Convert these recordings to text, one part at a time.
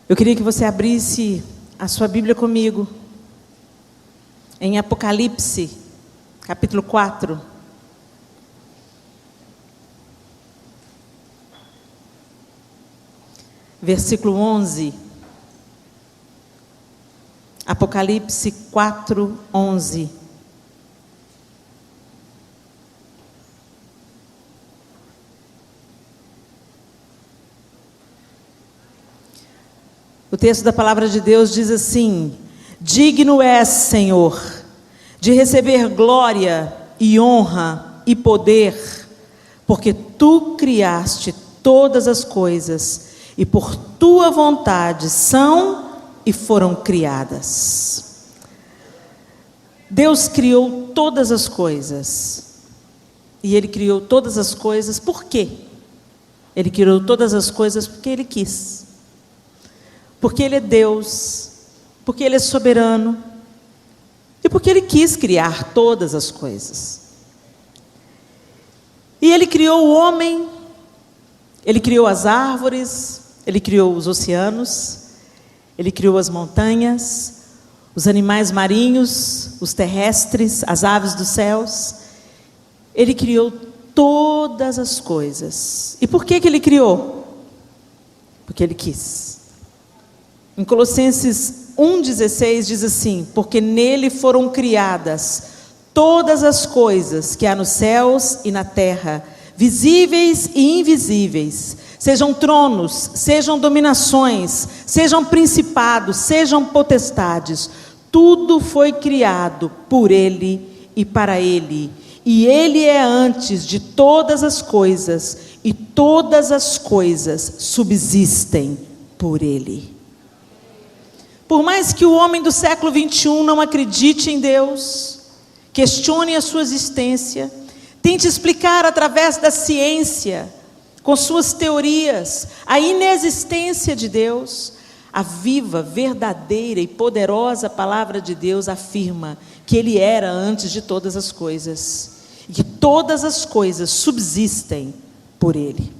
Eu queria que você abrisse a sua Bíblia comigo em Apocalipse, capítulo 4. Versículo 11. Apocalipse 4, 11. O texto da palavra de Deus diz assim: digno és, Senhor, de receber glória e honra e poder, porque tu criaste todas as coisas, e por tua vontade são e foram criadas. Deus criou todas as coisas, e Ele criou todas as coisas por quê? Ele criou todas as coisas porque Ele quis. Porque Ele é Deus, porque Ele é soberano, e porque Ele quis criar todas as coisas. E Ele criou o homem, Ele criou as árvores, Ele criou os oceanos, Ele criou as montanhas, os animais marinhos, os terrestres, as aves dos céus. Ele criou todas as coisas. E por que Ele criou? Porque Ele quis. Em Colossenses 1,16 diz assim: porque nele foram criadas todas as coisas que há nos céus e na terra, visíveis e invisíveis, sejam tronos, sejam dominações, sejam principados, sejam potestades, tudo foi criado por Ele e para Ele, e Ele é antes de todas as coisas, e todas as coisas subsistem por Ele. Por mais que o homem do século 21 não acredite em Deus, questione a sua existência, tente explicar através da ciência, com suas teorias, a inexistência de Deus, a viva, verdadeira e poderosa palavra de Deus afirma que Ele era antes de todas as coisas, e que todas as coisas subsistem por Ele.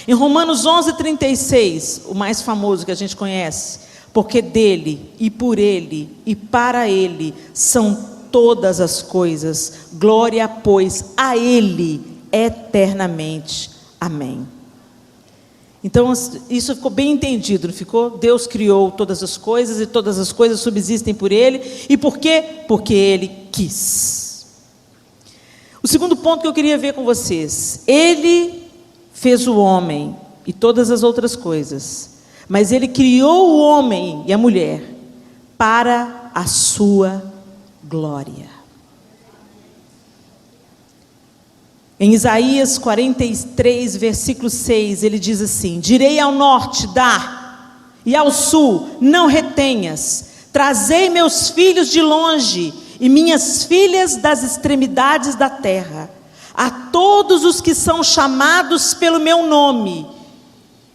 Em Romanos 11:36, o mais famoso que a gente conhece: porque dele, e por ele, e para ele, são todas as coisas, glória, pois, a ele, eternamente. Amém. Então, isso ficou bem entendido, não ficou? Deus criou todas as coisas, e todas as coisas subsistem por ele, e por quê? Porque ele quis. O segundo ponto que eu queria ver com vocês: ele fez o homem, e todas as outras coisas, mas Ele criou o homem e a mulher para a sua glória. Em Isaías 43, versículo 6, ele diz assim: direi ao norte, dá, e ao sul, não retenhas. Trazei meus filhos de longe, e minhas filhas das extremidades da terra. A todos os que são chamados pelo meu nome,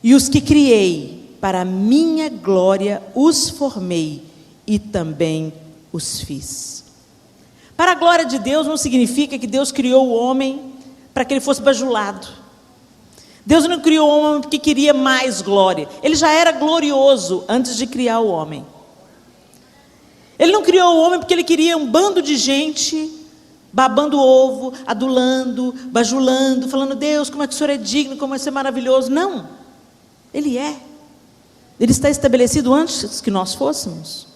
e os que criei, para a minha glória os formei e também os fiz. Para a glória de Deus não significa que Deus criou o homem para que ele fosse bajulado. Deus não criou o homem porque queria mais glória. Ele já era glorioso antes de criar o homem. Ele não criou o homem porque ele queria um bando de gente babando ovo, adulando, bajulando, falando: Deus, como é que o Senhor é digno, como é que você é maravilhoso. Não, Ele é. Ele está estabelecido antes que nós fôssemos.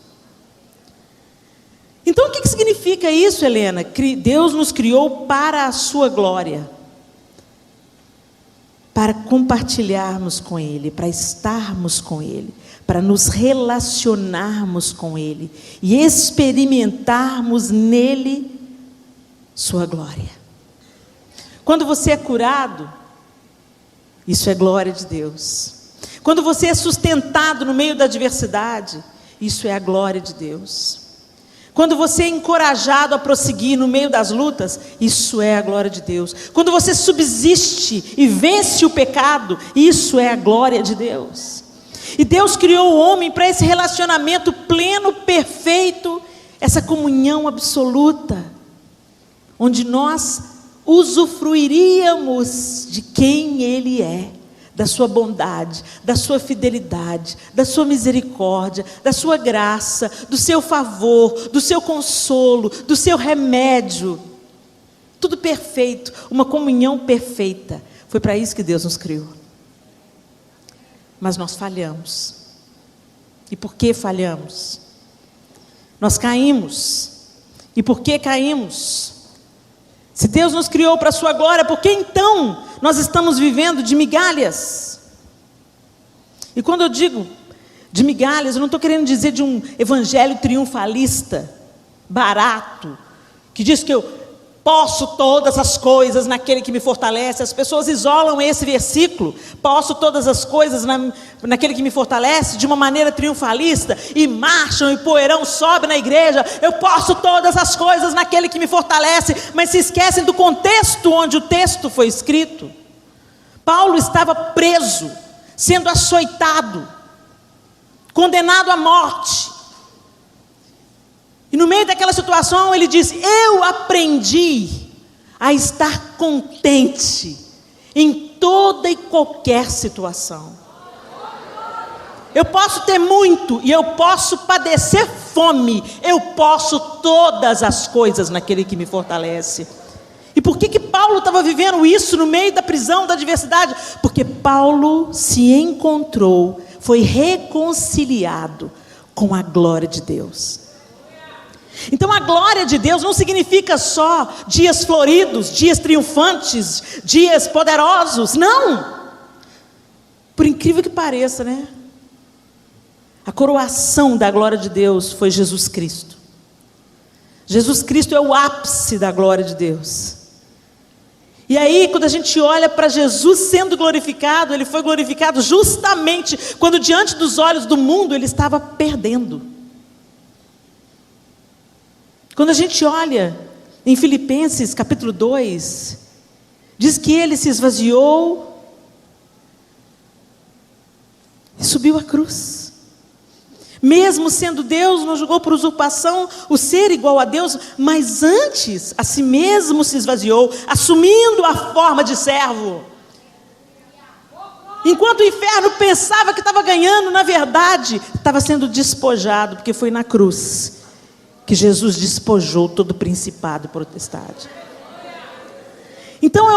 Então o que significa isso, Helena? Deus nos criou para a sua glória, para compartilharmos com Ele, para estarmos com Ele, para nos relacionarmos com Ele e experimentarmos nele sua glória. Quando você é curado, isso é glória de Deus. Quando você é sustentado no meio da adversidade, isso é a glória de Deus. Quando você é encorajado a prosseguir no meio das lutas, isso é a glória de Deus. Quando você subsiste e vence o pecado, isso é a glória de Deus. E Deus criou o homem para esse relacionamento pleno, perfeito, essa comunhão absoluta, onde nós usufruiríamos de quem Ele é, da sua bondade, da sua fidelidade, da sua misericórdia, da sua graça, do seu favor, do seu consolo, do seu remédio. Tudo perfeito, uma comunhão perfeita. Foi para isso que Deus nos criou. Mas nós falhamos. E por que falhamos? Nós caímos. E por que caímos? Se Deus nos criou para a sua glória, por que então nós estamos vivendo de migalhas? E quando eu digo de migalhas, eu não estou querendo dizer de um evangelho triunfalista, barato, que diz que eu posso todas as coisas naquele que me fortalece. As pessoas isolam esse versículo, posso todas as coisas naquele que me fortalece, de uma maneira triunfalista, e marcham e poeirão sobe na igreja, eu posso todas as coisas naquele que me fortalece, mas se esquecem do contexto onde o texto foi escrito. Paulo estava preso, sendo açoitado, condenado à morte. E no meio daquela situação ele diz: eu aprendi a estar contente em toda e qualquer situação. Eu posso ter muito e eu posso padecer fome, eu posso todas as coisas naquele que me fortalece. E por que Paulo estava vivendo isso no meio da prisão, da adversidade? Porque Paulo se encontrou, foi reconciliado com a glória de Deus. Então a glória de Deus não significa só dias floridos, dias triunfantes, dias poderosos, não. Por incrível que pareça, né? A coroação da glória de Deus foi Jesus Cristo. Jesus Cristo é o ápice da glória de Deus. E aí, quando a gente olha para Jesus sendo glorificado, Ele foi glorificado justamente quando diante dos olhos do mundo Ele estava perdendo. Quando a gente olha em Filipenses capítulo 2, diz que Ele se esvaziou e subiu à cruz. Mesmo sendo Deus, não julgou por usurpação o ser igual a Deus, mas antes a si mesmo se esvaziou, assumindo a forma de servo. Enquanto o inferno pensava que estava ganhando, na verdade estava sendo despojado, porque foi na cruz que Jesus despojou todo o principado e potestade. Então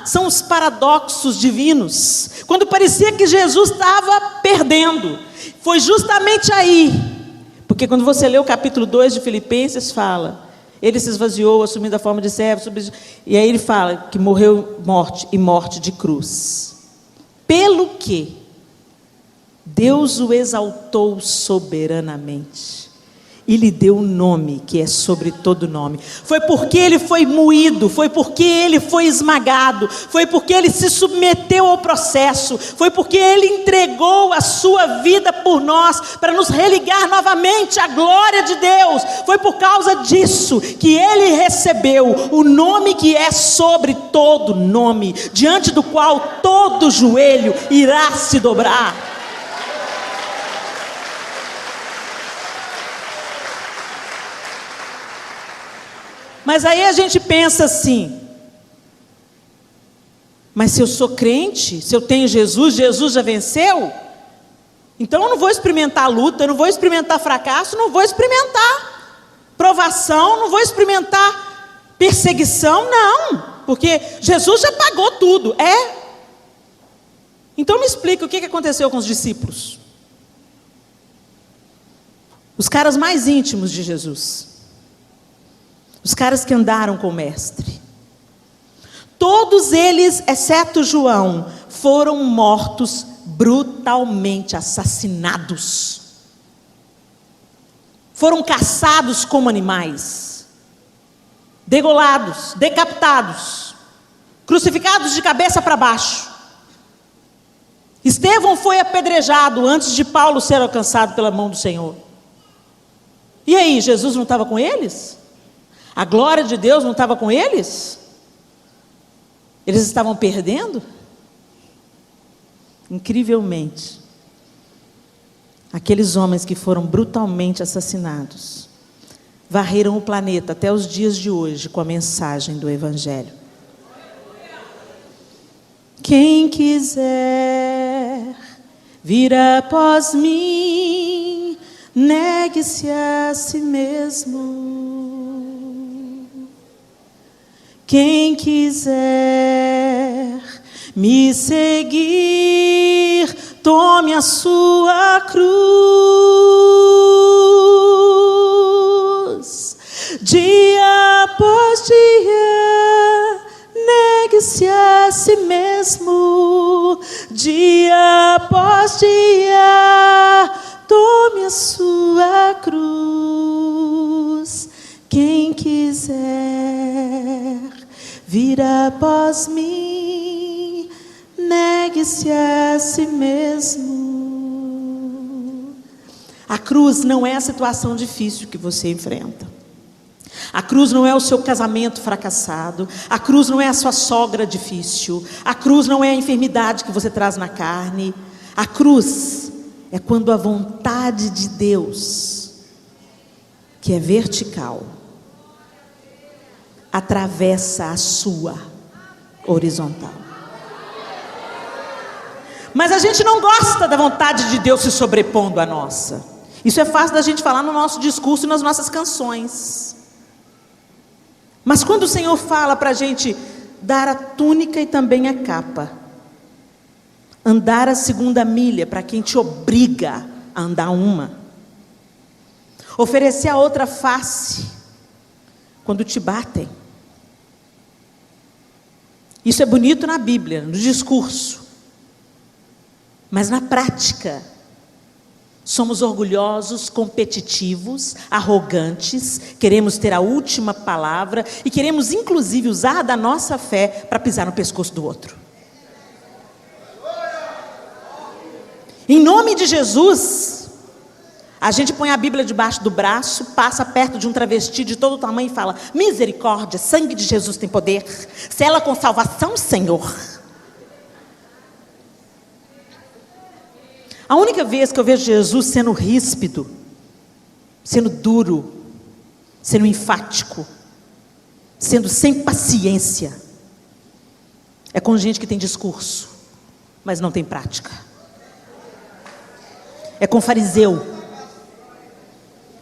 são os paradoxos divinos. Quando parecia que Jesus estava perdendo, foi justamente aí, porque quando você lê o capítulo 2 de Filipenses, fala, Ele se esvaziou, assumindo a forma de servo, e aí ele fala que morreu morte e morte de cruz. Pelo que Deus o exaltou soberanamente e lhe deu um nome que é sobre todo nome. Foi porque Ele foi moído, foi porque Ele foi esmagado, foi porque Ele se submeteu ao processo, foi porque Ele entregou a sua vida por nós, para nos religar novamente à glória de Deus. Foi por causa disso que Ele recebeu o nome que é sobre todo nome, diante do qual todo joelho irá se dobrar. Mas aí a gente pensa assim, mas se eu sou crente, se eu tenho Jesus, Jesus já venceu, então eu não vou experimentar luta, eu não vou experimentar fracasso, não vou experimentar provação, não vou experimentar perseguição, não, porque Jesus já pagou tudo, Então me explica o que aconteceu com os discípulos, os caras mais íntimos de Jesus, os caras que andaram com o mestre. Todos eles, exceto João, foram mortos brutalmente, assassinados. Foram caçados como animais, degolados, decapitados, crucificados de cabeça para baixo. Estevão foi apedrejado antes de Paulo ser alcançado pela mão do Senhor. E aí, Jesus não estava com eles? A glória de Deus não estava com eles? Eles estavam perdendo? Incrivelmente, aqueles homens que foram brutalmente assassinados varreram o planeta até os dias de hoje com a mensagem do Evangelho. Quem quiser Vira após mim, negue-se a si mesmo. Quem quiser me seguir, tome a sua cruz. Dia após dia, negue-se a si mesmo. Dia após dia, tome a sua cruz. Quem quiser vir após mim, negue-se a si mesmo. A cruz não é a situação difícil que você enfrenta. A cruz não é o seu casamento fracassado. A cruz não é a sua sogra difícil. A cruz não é a enfermidade que você traz na carne. A cruz é quando a vontade de Deus, que é vertical, atravessa a sua horizontal. Mas a gente não gosta da vontade de Deus se sobrepondo à nossa. Isso é fácil da gente falar no nosso discurso e nas nossas canções. Mas quando o Senhor fala para a gente dar a túnica e também a capa, andar a segunda milha para quem te obriga a andar uma, oferecer a outra face quando te batem. Isso é bonito na Bíblia, no discurso, mas na prática somos orgulhosos, competitivos, arrogantes, queremos ter a última palavra e queremos inclusive usar da nossa fé para pisar no pescoço do outro. Em nome de Jesus, a gente põe a Bíblia debaixo do braço, passa perto de um travesti de todo tamanho e fala: misericórdia, sangue de Jesus tem poder, sela com salvação, Senhor. A única vez que eu vejo Jesus sendo ríspido, sendo duro, sendo enfático, sendo sem paciência, é com gente que tem discurso, mas não tem prática. É com fariseu,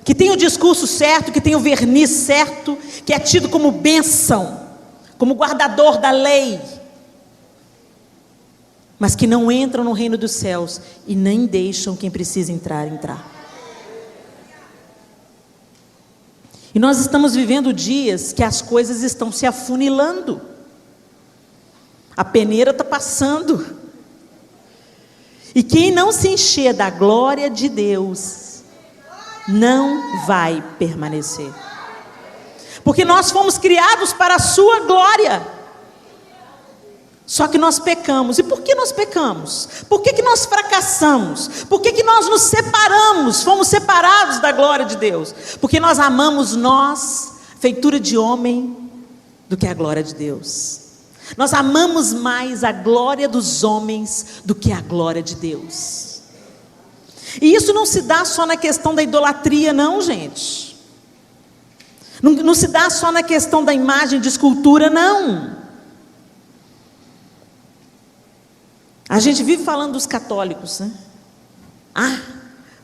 que tem o discurso certo, que tem o verniz certo, que é tido como bênção, como guardador da lei, mas que não entram no reino dos céus e nem deixam quem precisa entrar. E nós estamos vivendo dias que as coisas estão se afunilando, a peneira está passando, e quem não se encher da glória de Deus não vai permanecer, porque nós fomos criados para a sua glória. Só que nós pecamos. E por que nós pecamos? Por que nós fracassamos? Por que nós nos separamos? Fomos separados da glória de Deus. Porque nós amamos nós, feitura de homem, do que a glória de Deus. Nós amamos mais a glória dos homens do que a glória de Deus. E isso não se dá só na questão da idolatria, não, gente. Não se dá só na questão da imagem de escultura, não. A gente vive falando dos católicos, né?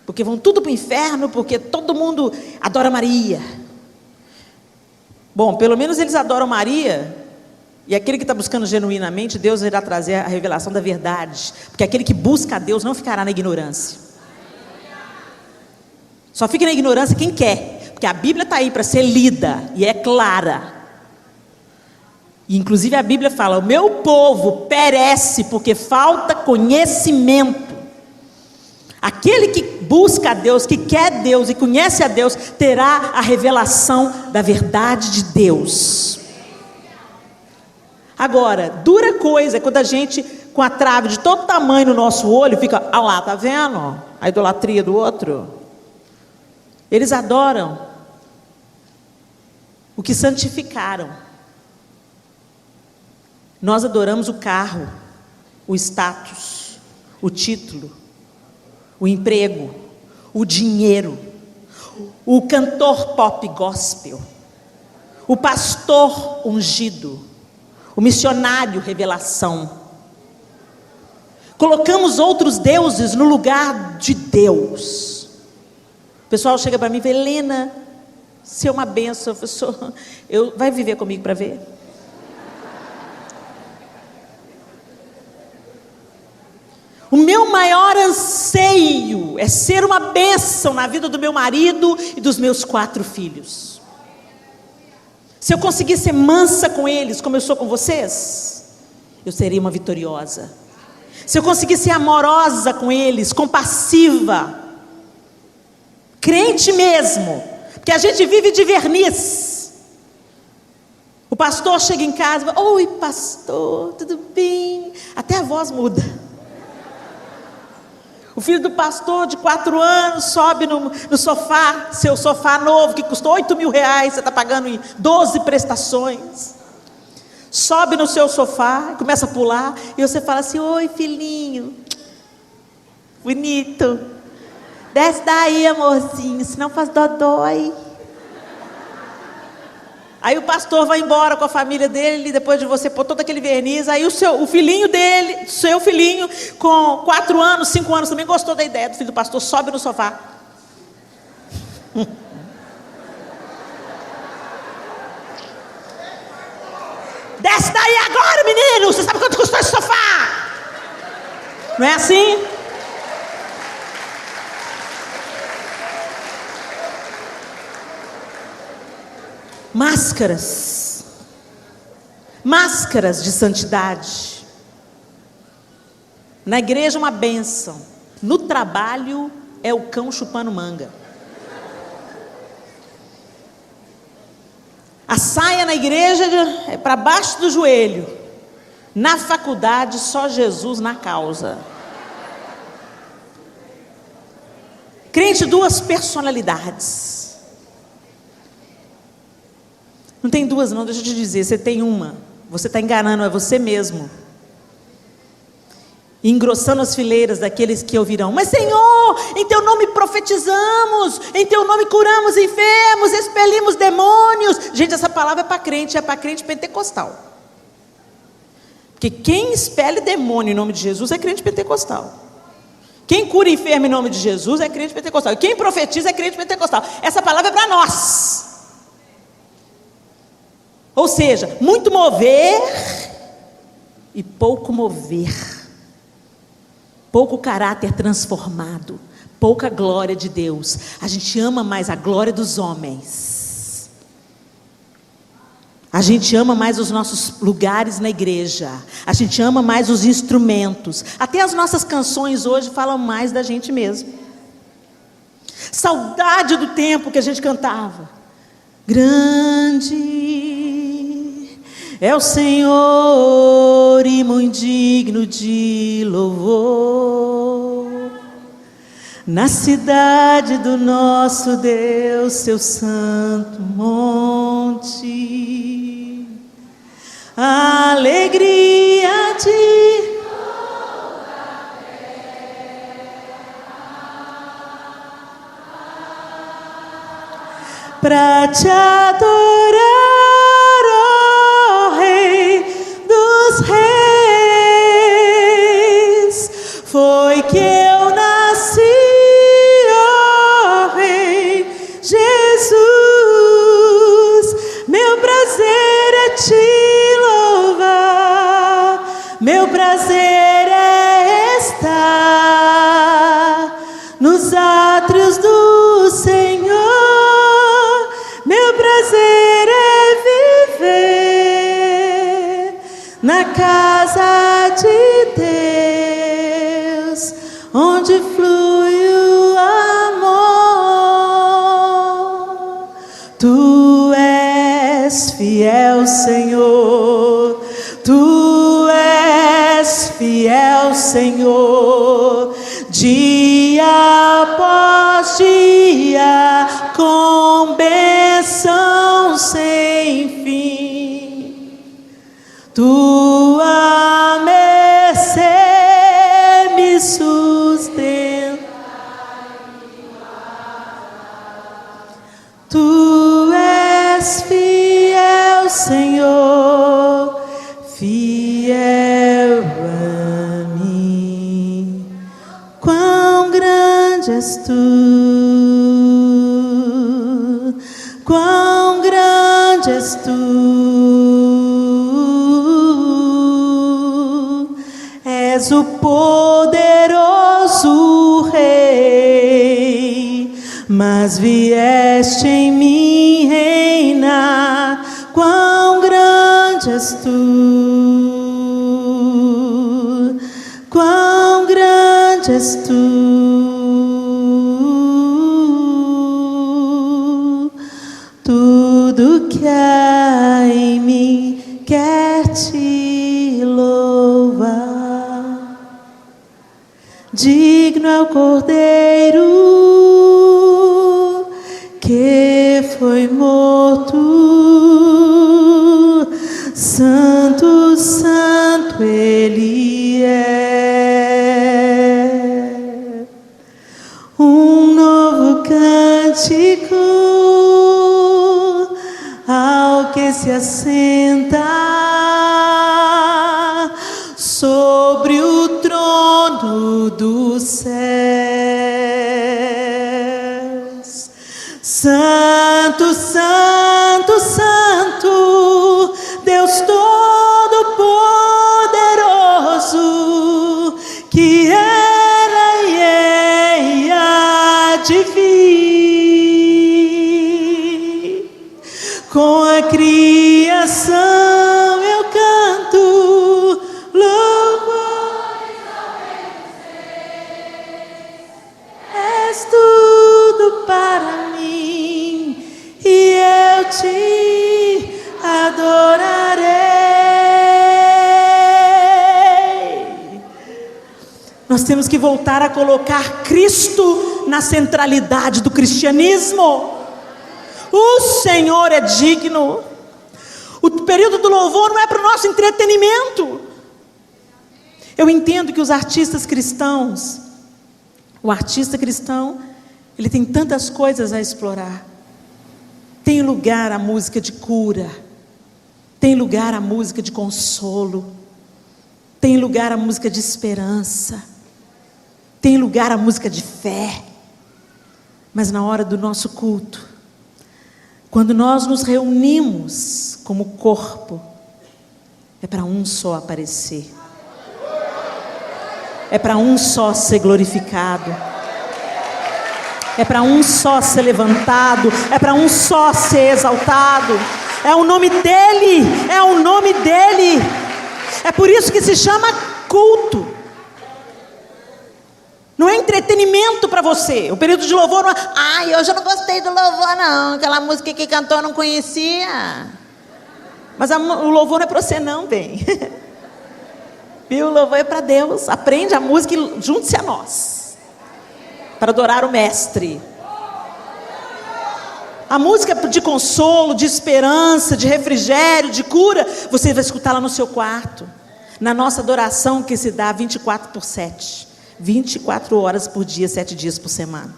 Porque vão tudo para o inferno, porque todo mundo adora Maria. Bom, pelo menos eles adoram Maria, e aquele que está buscando genuinamente, Deus irá trazer a revelação da verdade, porque aquele que busca a Deus não ficará na ignorância. Só fica na ignorância quem quer, porque a Bíblia está aí para ser lida, e é clara. E inclusive a Bíblia fala: o meu povo perece porque falta conhecimento. Aquele que busca a Deus, que quer Deus e conhece a Deus, terá a revelação da verdade de Deus. Agora, dura coisa é quando a gente, com a trave de todo tamanho no nosso olho, fica: lá, tá vendo? A idolatria do outro. Eles adoram o que santificaram. Nós adoramos o carro, o status, o título, o emprego, o dinheiro, o cantor pop gospel, o pastor ungido, o missionário revelação. Colocamos outros deuses no lugar de Deus. O pessoal chega para mim e fala: Helena, você é uma benção. Vai viver comigo para ver? O meu maior anseio é ser uma bênção na vida do meu marido e dos meus 4 filhos. Se eu conseguir ser mansa com eles, como eu sou com vocês, eu serei uma vitoriosa. Se eu conseguir ser amorosa com eles, compassiva, crente mesmo, porque a gente vive de verniz. O pastor chega em casa e fala: oi pastor, tudo bem? Até a voz muda. O filho do pastor de 4 anos sobe no sofá, seu sofá novo que custou 8 mil reais, você está pagando em 12 prestações. Sobe no seu sofá, começa a pular, e você fala assim: oi filhinho, bonito, desce daí amorzinho, senão faz dodói. Aí o pastor vai embora com a família dele, depois de você pôr todo aquele verniz. Aí o filhinho dele, seu filhinho, com 4 anos, 5 anos, também gostou da ideia do filho do pastor, sobe no sofá. Desce daí agora, menino, você sabe quanto custou esse sofá? Não é assim? Máscaras de santidade. Na igreja uma bênção, no trabalho é o cão chupando manga. A saia na igreja é para baixo do joelho, na faculdade só Jesus na causa. Crente, 2 personalidades. Não tem 2 não, deixa eu te dizer, você tem uma. Você está enganando, é você mesmo. Engrossando as fileiras daqueles que ouvirão: mas Senhor, em teu nome profetizamos, em teu nome curamos enfermos, expelimos demônios. Gente, essa palavra é para crente pentecostal. Porque quem expele demônio em nome de Jesus é crente pentecostal. Quem cura enfermo em nome de Jesus é crente pentecostal. E quem profetiza é crente pentecostal. Essa palavra é para nós. Ou seja, muito mover e pouco mover, pouco caráter transformado, pouca glória de Deus. A gente ama mais a glória dos homens, a gente ama mais os nossos lugares na igreja, a gente ama mais os instrumentos. Até as nossas canções hoje falam mais da gente mesmo. Saudade do tempo que a gente cantava: grande é o Senhor e muito digno de louvor, na cidade do nosso Deus, seu santo monte, a alegria de pra te adorar, foi que eu nasci, ó Rei Jesus. Meu prazer é te louvar, meu prazer é estar nos átrios do Senhor. Meu prazer é viver na casa de Deus, onde flui o amor. Tu és fiel, Senhor, tu és fiel, Senhor, dia após dia, com bênção sem fim. Tua mercê me sustenta. Tu és fiel, Senhor, fiel a mim. és tu, quão grande és tu, és o poderoso Rei, mas vieste em mim reinar, quão grande és tu, quão grande és tu, tudo que há em mim quer te louvar. Digno é o Cordeiro que foi morto, santo, santo Ele é. Um novo cântico ao que se assenta sobre o trono dos céus. Santo, santo, santo, Deus Todo-Poderoso, que era e é e há de vir. Com a criação eu canto louvores ao Rei dos Reis. És tudo para mim e eu te adorarei. Nós temos que voltar a colocar Cristo na centralidade do cristianismo. O Senhor é digno. O período do louvor não é para o nosso entretenimento. Eu entendo que os artistas cristãos, o artista cristão, ele tem tantas coisas a explorar. Tem lugar a música de cura, tem lugar a música de consolo, tem lugar a música de esperança, tem lugar a música de fé. Mas na hora do nosso culto, quando nós nos reunimos como corpo, é para um só aparecer, é para um só ser glorificado, é para um só ser levantado, é para um só ser exaltado. É o nome dele, é o nome dele. É por isso que se chama culto. Não é entretenimento para você. O período de louvor não é, ai, hoje eu não gostei do louvor não, aquela música que cantou eu não conhecia. Mas o louvor não é para você não, bem. Viu? O louvor é para Deus. Aprende a música e junte-se a nós, para adorar o Mestre. A música de consolo, de esperança, de refrigério, de cura, você vai escutar lá no seu quarto. Na nossa adoração que se dá 24/7. 24 horas por dia, 7 dias por semana.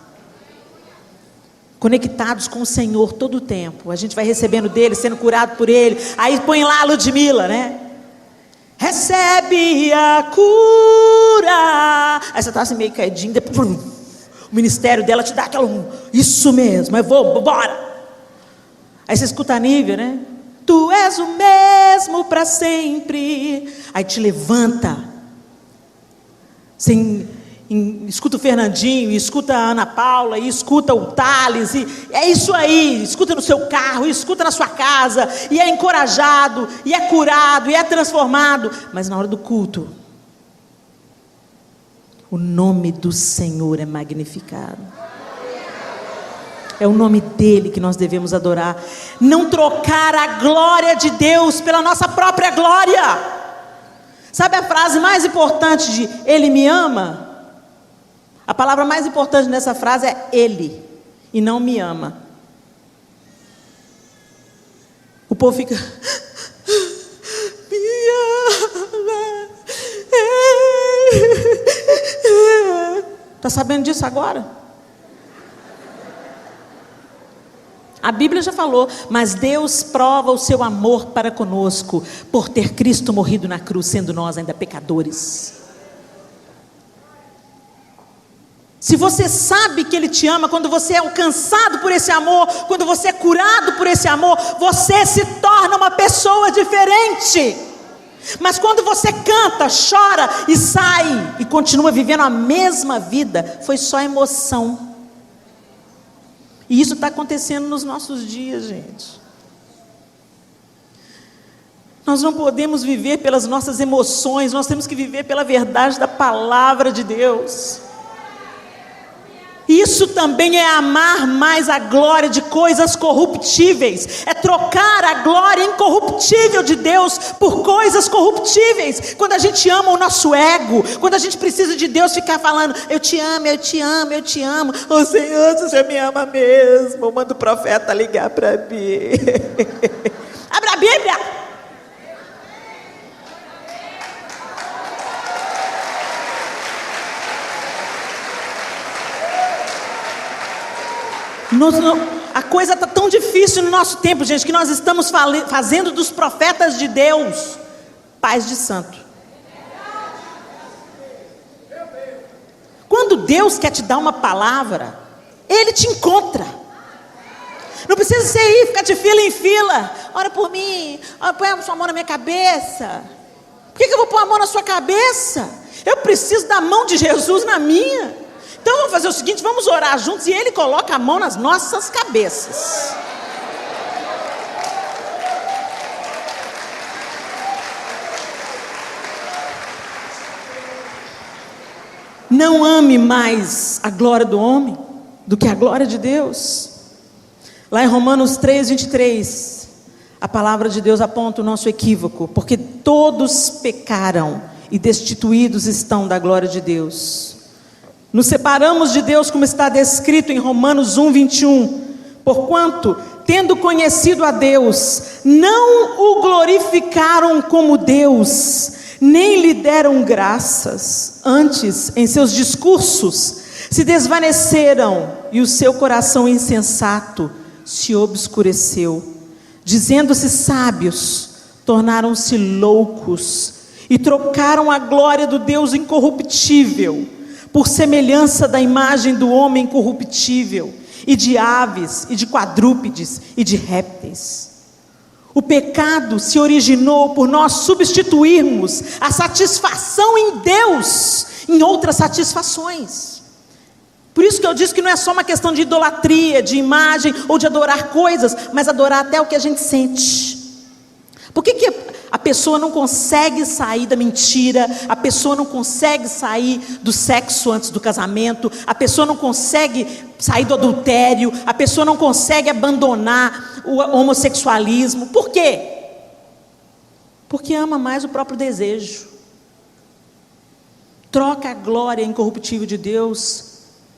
Conectados com o Senhor todo o tempo. A gente vai recebendo dele, sendo curado por ele. Aí põe lá a Ludmilla, né? Recebe a cura. Aí você está assim meio caidinho, depois o ministério dela te dá aquela, isso mesmo, eu vou, bora. Aí você escuta a Nívia, né? Tu és o mesmo para sempre. Aí te levanta. Você escuta o Fernandinho, escuta a Ana Paula, e escuta o Thales, e é isso aí, escuta no seu carro, escuta na sua casa, e é encorajado, e é curado, e é transformado. Mas na hora do culto, o nome do Senhor é magnificado. É o nome dele que nós devemos adorar. Não trocar a glória de Deus pela nossa própria glória. Sabe a frase mais importante de Ele me ama? A palavra mais importante nessa frase é Ele, e não me ama. O povo fica, me ama. Está sabendo disso agora? A Bíblia já falou, mas Deus prova o seu amor para conosco, por ter Cristo morrido na cruz, sendo nós ainda pecadores. Se você sabe que Ele te ama, quando você é alcançado por esse amor, quando você é curado por esse amor, você se torna uma pessoa diferente. Mas quando você canta, chora e sai e continua vivendo a mesma vida, foi só emoção. E isso está acontecendo nos nossos dias, gente. Nós não podemos viver pelas nossas emoções, nós temos que viver pela verdade da palavra de Deus. Isso também é amar mais a glória de coisas corruptíveis, é trocar a glória incorruptível de Deus por coisas corruptíveis. Quando a gente ama o nosso ego, quando a gente precisa de Deus ficar falando, eu te amo, eu te amo, eu te amo. Ô Senhor, se você me ama mesmo, manda o profeta ligar para mim. Abra a Bíblia. A coisa está tão difícil no nosso tempo, gente, que nós estamos fazendo dos profetas de Deus pais de santo. Quando Deus quer te dar uma palavra, Ele te encontra. Não precisa ser ir, ficar de fila em fila. Ora por mim, põe a sua mão na minha cabeça. Por que eu vou pôr a mão na sua cabeça? Eu preciso da mão de Jesus na minha. Então vamos fazer o seguinte, vamos orar juntos e Ele coloca a mão nas nossas cabeças. Não ame mais a glória do homem do que a glória de Deus. Lá em Romanos 3:23, a palavra de Deus aponta o nosso equívoco, porque todos pecaram e destituídos estão da glória de Deus. Nos separamos de Deus, como está descrito em Romanos 1:21. Porquanto, tendo conhecido a Deus, não o glorificaram como Deus, nem lhe deram graças. Antes, em seus discursos, se desvaneceram, e o seu coração insensato se obscureceu. Dizendo-se sábios, tornaram-se loucos, e trocaram a glória do Deus incorruptível por semelhança da imagem do homem corruptível, e de aves, e de quadrúpedes, e de répteis. O pecado se originou por nós substituirmos a satisfação em Deus em outras satisfações. Por isso que eu disse que não é só uma questão de idolatria, de imagem, ou de adorar coisas, mas adorar até o que a gente sente. Por que a pessoa não consegue sair da mentira, a pessoa não consegue sair do sexo antes do casamento, a pessoa não consegue sair do adultério, a pessoa não consegue abandonar o homossexualismo? Por quê? Porque ama mais o próprio desejo. Troca a glória incorruptível de Deus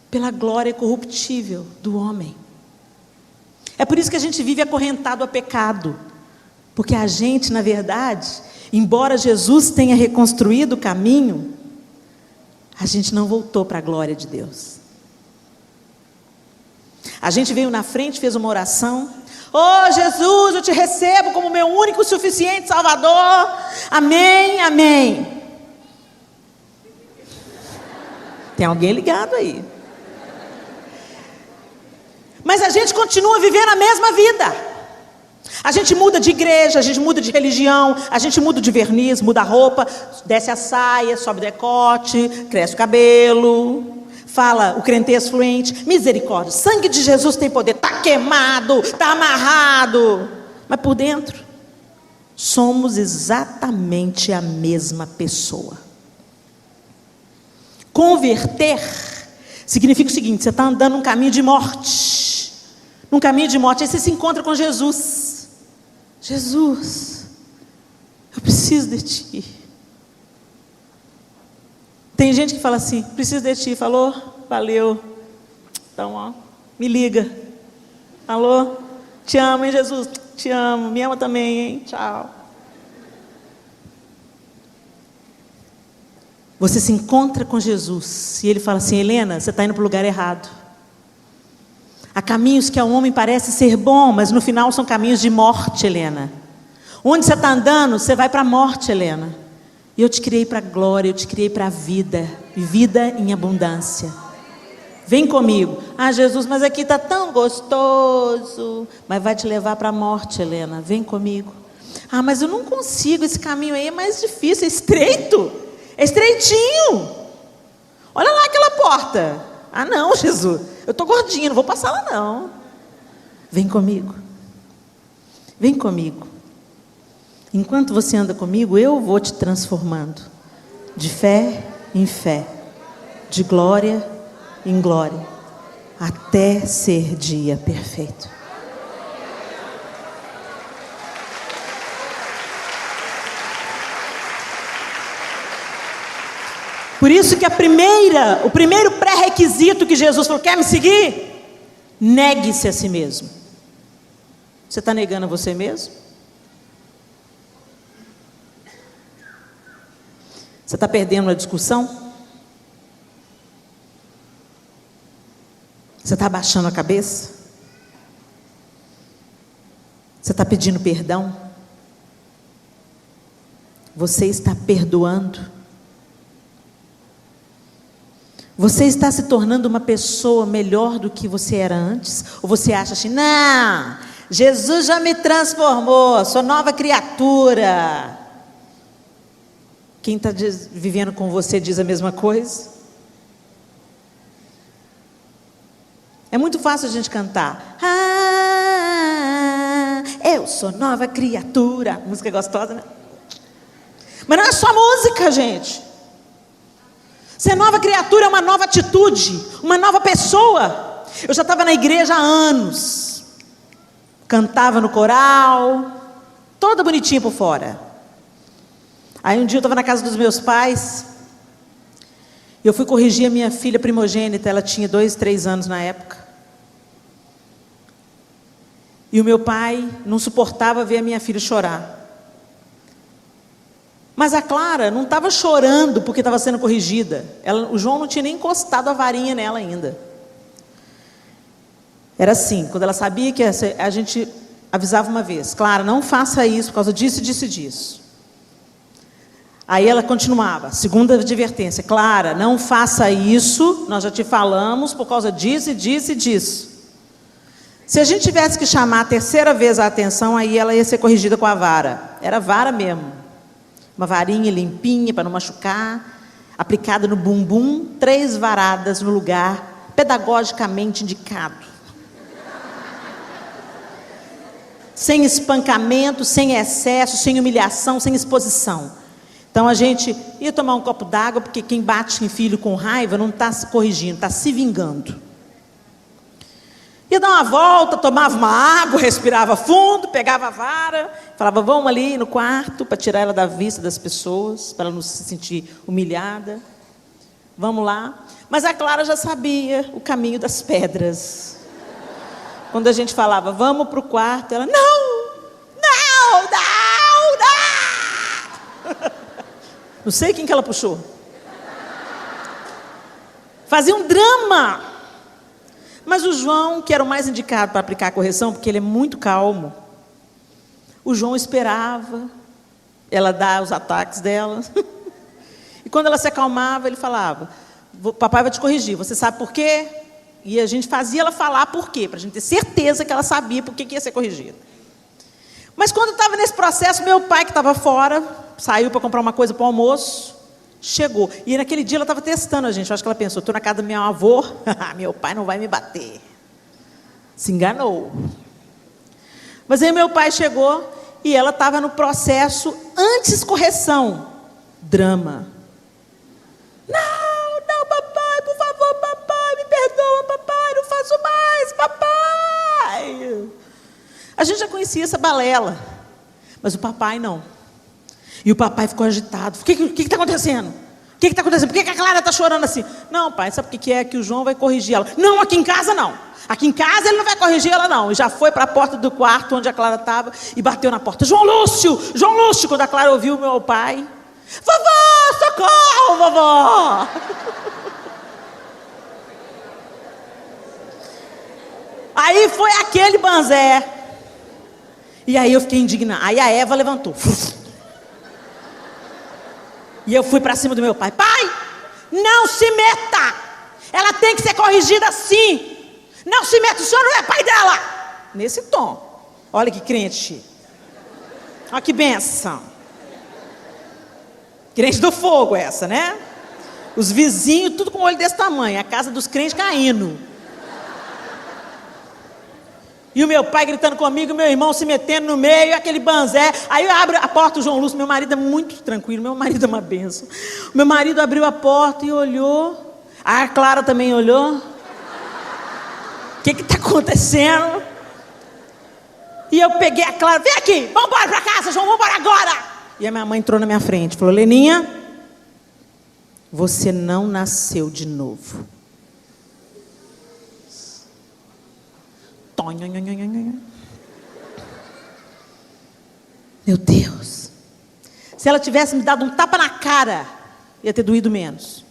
pela glória corruptível do homem. É por isso que a gente vive acorrentado a pecado. Porque a gente, na verdade, embora Jesus tenha reconstruído o caminho, a gente não voltou para a glória de Deus. A gente veio na frente, fez uma oração. Oh Jesus, eu te recebo como meu único e suficiente Salvador. Amém, amém. Tem alguém ligado aí. Mas a gente continua vivendo a mesma vida. A gente muda de igreja, a gente muda de religião, a gente muda de verniz, muda a roupa, desce a saia, sobe o decote, cresce o cabelo, fala o crentez fluente, misericórdia, sangue de Jesus tem poder, está queimado, está amarrado, mas por dentro, somos exatamente a mesma pessoa. Converter significa o seguinte: você está andando num caminho de morte, aí você se encontra com Jesus. Jesus, eu preciso de Ti. Tem gente que fala assim, preciso de Ti. Falou? Valeu. Então, ó, me liga. Alô? Te amo, hein, Jesus? Te amo. Me ama também, hein? Tchau. Você se encontra com Jesus e Ele fala assim: Helena, você está indo para o lugar errado. Há caminhos que ao homem parece ser bom, mas no final são caminhos de morte, Helena. Onde você está andando, você vai para a morte, Helena. E eu te criei para a glória, eu te criei para a vida, vida em abundância. Vem comigo. Ah, Jesus, mas aqui está tão gostoso. Mas vai te levar para a morte, Helena. Vem comigo. Ah, mas eu não consigo, esse caminho aí é mais difícil, é estreito. É estreitinho. Olha lá aquela porta. Ah, não, Jesus, eu estou gordinha, não vou passar lá não. Vem comigo. Vem comigo. Enquanto você anda comigo, eu vou te transformando. De fé em fé. De glória em glória. Até ser dia perfeito. Por isso que o primeiro pré-requisito que Jesus falou, quer me seguir? Negue-se a si mesmo. Você está negando a você mesmo? Você está perdendo a discussão? Você está abaixando a cabeça? Você está pedindo perdão? Você está perdoando? Você está se tornando uma pessoa melhor do que você era antes? Ou você acha assim, não, Jesus já me transformou, sou nova criatura. Quem está vivendo com você diz a mesma coisa? É muito fácil a gente cantar. Ah, eu sou nova criatura. Música gostosa, né? Mas não é só música, gente. Ser nova criatura é uma nova atitude, uma nova pessoa. Eu já estava na igreja há anos, cantava no coral, toda bonitinha por fora. Aí um dia eu estava na casa dos meus pais, e eu fui corrigir a minha filha primogênita, ela tinha 2, 3 anos na época. E o meu pai não suportava ver a minha filha chorar. Mas a Clara não estava chorando porque estava sendo corrigida. O João não tinha nem encostado a varinha nela ainda. Era assim, quando ela sabia que a gente avisava uma vez, Clara, não faça isso por causa disso, disso e disso. Aí ela continuava, segunda advertência, Clara, não faça isso, nós já te falamos por causa disso e disso e disso. Se a gente tivesse que chamar a terceira vez a atenção, aí ela ia ser corrigida com a vara. Era vara mesmo. Uma varinha limpinha para não machucar, aplicada no bumbum, 3 varadas no lugar pedagogicamente indicado. Sem espancamento, sem excesso, sem humilhação, sem exposição. Então a gente ia tomar um copo d'água, porque quem bate em filho com raiva não está se corrigindo, está se vingando. Ia dar uma volta, tomava uma água, respirava fundo, pegava a vara, falava, vamos ali no quarto para tirar ela da vista das pessoas, para ela não se sentir humilhada. Vamos lá. Mas a Clara já sabia o caminho das pedras. Quando a gente falava, vamos para o quarto, ela, não! Não sei quem que ela puxou. Fazia um drama. Mas o João, que era o mais indicado para aplicar a correção, porque ele é muito calmo, o João esperava ela dar os ataques dela. E quando ela se acalmava, ele falava, papai vai te corrigir, você sabe por quê? E a gente fazia ela falar por quê, para a gente ter certeza que ela sabia por que ia ser corrigida. Mas quando estava nesse processo, meu pai, que estava fora, saiu para comprar uma coisa para o almoço, chegou. E naquele dia ela estava testando a gente. Eu acho que ela pensou, estou na casa do meu avô, meu pai não vai me bater. Se enganou. Mas aí meu pai chegou e ela estava no processo antes correção. Drama. Não, papai, por favor, papai, me perdoa, papai, não faço mais, papai. A gente já conhecia essa balela, mas o papai não. E o papai ficou agitado. O que está acontecendo? O que está acontecendo? Por que a Clara está chorando assim? Não, pai, sabe o que é? Que o João vai corrigir ela. Não, aqui em casa não. Aqui em casa ele não vai corrigir ela não. E já foi para a porta do quarto onde a Clara estava e bateu na porta. João Lúcio! Quando a Clara ouviu o meu pai. Vovó, socorro, vovó! Aí foi aquele banzé. E aí eu fiquei indignada. Aí a Eva levantou. E eu fui para cima do meu pai. Pai, não se meta! Ela tem que ser corrigida sim. Não se mete, o senhor não é pai dela. Nesse tom. Olha que crente. Olha que benção. Crente do fogo essa, né? Os vizinhos, tudo com o olho desse tamanho. A casa dos crentes caindo. E o meu pai gritando comigo, meu irmão se metendo no meio, aquele banzé. Aí eu abro a porta, o João Lúcio, meu marido é muito tranquilo, meu marido é uma benção. Meu marido abriu a porta e olhou. A Clara também olhou. O que está acontecendo? E eu peguei a Clara, vem aqui, vamos embora para casa, João, vamos embora agora. E a minha mãe entrou na minha frente, falou, Leninha, você não nasceu de novo. Meu Deus, se ela tivesse me dado um tapa na cara, ia ter doído menos.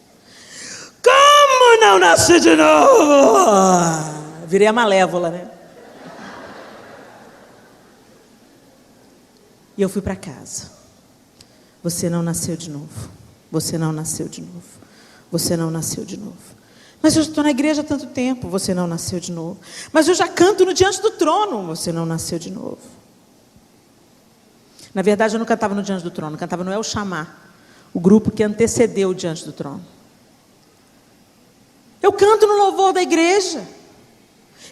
Como não nasci de novo? Virei a malévola, né? E eu fui para casa. Você não nasceu de novo. Você não nasceu de novo. Você não nasceu de novo. Mas eu estou na igreja há tanto tempo. Você não nasceu de novo. Mas eu já canto no Diante do Trono. Você não nasceu de novo. Na verdade, eu não cantava no Diante do Trono. Eu cantava no El Chamar, o grupo que antecedeu o Diante do Trono. Eu canto no louvor da igreja.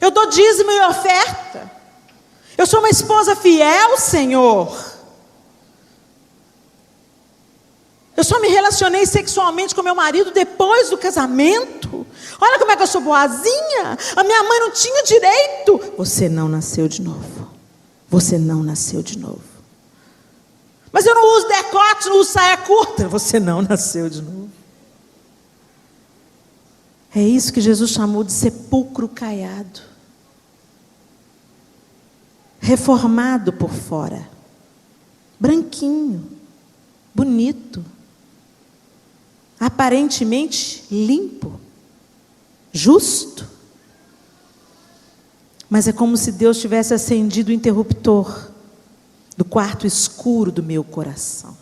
Eu dou dízimo e oferta. Eu sou uma esposa fiel, Senhor. Eu só me relacionei sexualmente com meu marido depois do casamento. Olha como é que eu sou boazinha. A minha mãe não tinha direito. Você não nasceu de novo. Você não nasceu de novo. Mas eu não uso decote, não uso saia curta. Você não nasceu de novo. É isso que Jesus chamou de sepulcro caiado. Reformado por fora. Branquinho. Bonito. Aparentemente limpo. Justo. Mas é como se Deus tivesse acendido o interruptor do quarto escuro do meu coração.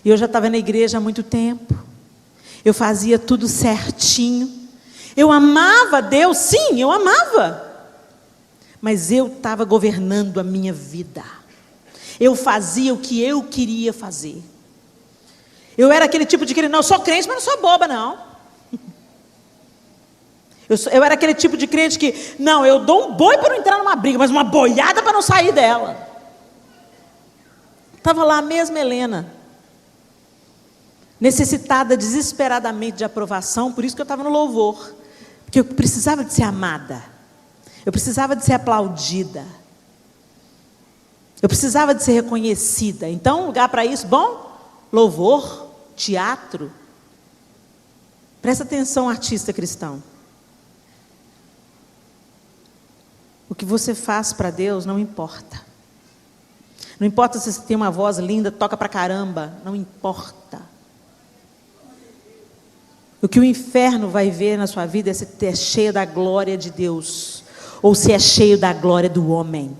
E eu já estava na igreja há muito tempo. Eu fazia tudo certinho. Eu amava Deus, sim, eu amava. Mas eu estava governando a minha vida. Eu fazia o que eu queria fazer. Eu era aquele tipo de crente, não, eu sou crente, mas não sou boba, não. Eu era aquele tipo de crente que, não, eu dou um boi para não entrar numa briga, mas uma boiada para não sair dela. Estava lá a mesma Helena, necessitada desesperadamente de aprovação, por isso que eu estava no louvor, porque eu precisava de ser amada, eu precisava de ser aplaudida, eu precisava de ser reconhecida. Então, um lugar para isso, bom, louvor, teatro. Presta atenção, artista cristão. O que você faz para Deus não importa. Não importa se você tem uma voz linda, toca pra caramba, não importa. O que o inferno vai ver na sua vida é se é cheio da glória de Deus, ou se é cheio da glória do homem.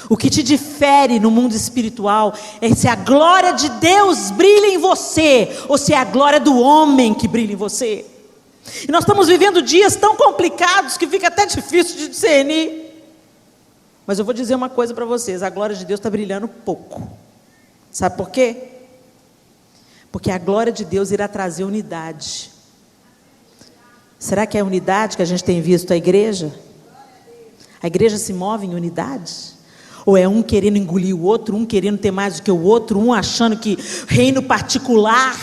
O que te difere no mundo espiritual é se a glória de Deus brilha em você, ou se é a glória do homem que brilha em você. E nós estamos vivendo dias tão complicados que fica até difícil de discernir. Mas eu vou dizer uma coisa para vocês, a glória de Deus está brilhando pouco. Sabe por quê? Porque a glória de Deus irá trazer unidade. Será que é a unidade que a gente tem visto a igreja? A igreja se move em unidade? Ou é um querendo engolir o outro, um querendo ter mais do que o outro, um achando que reino particular?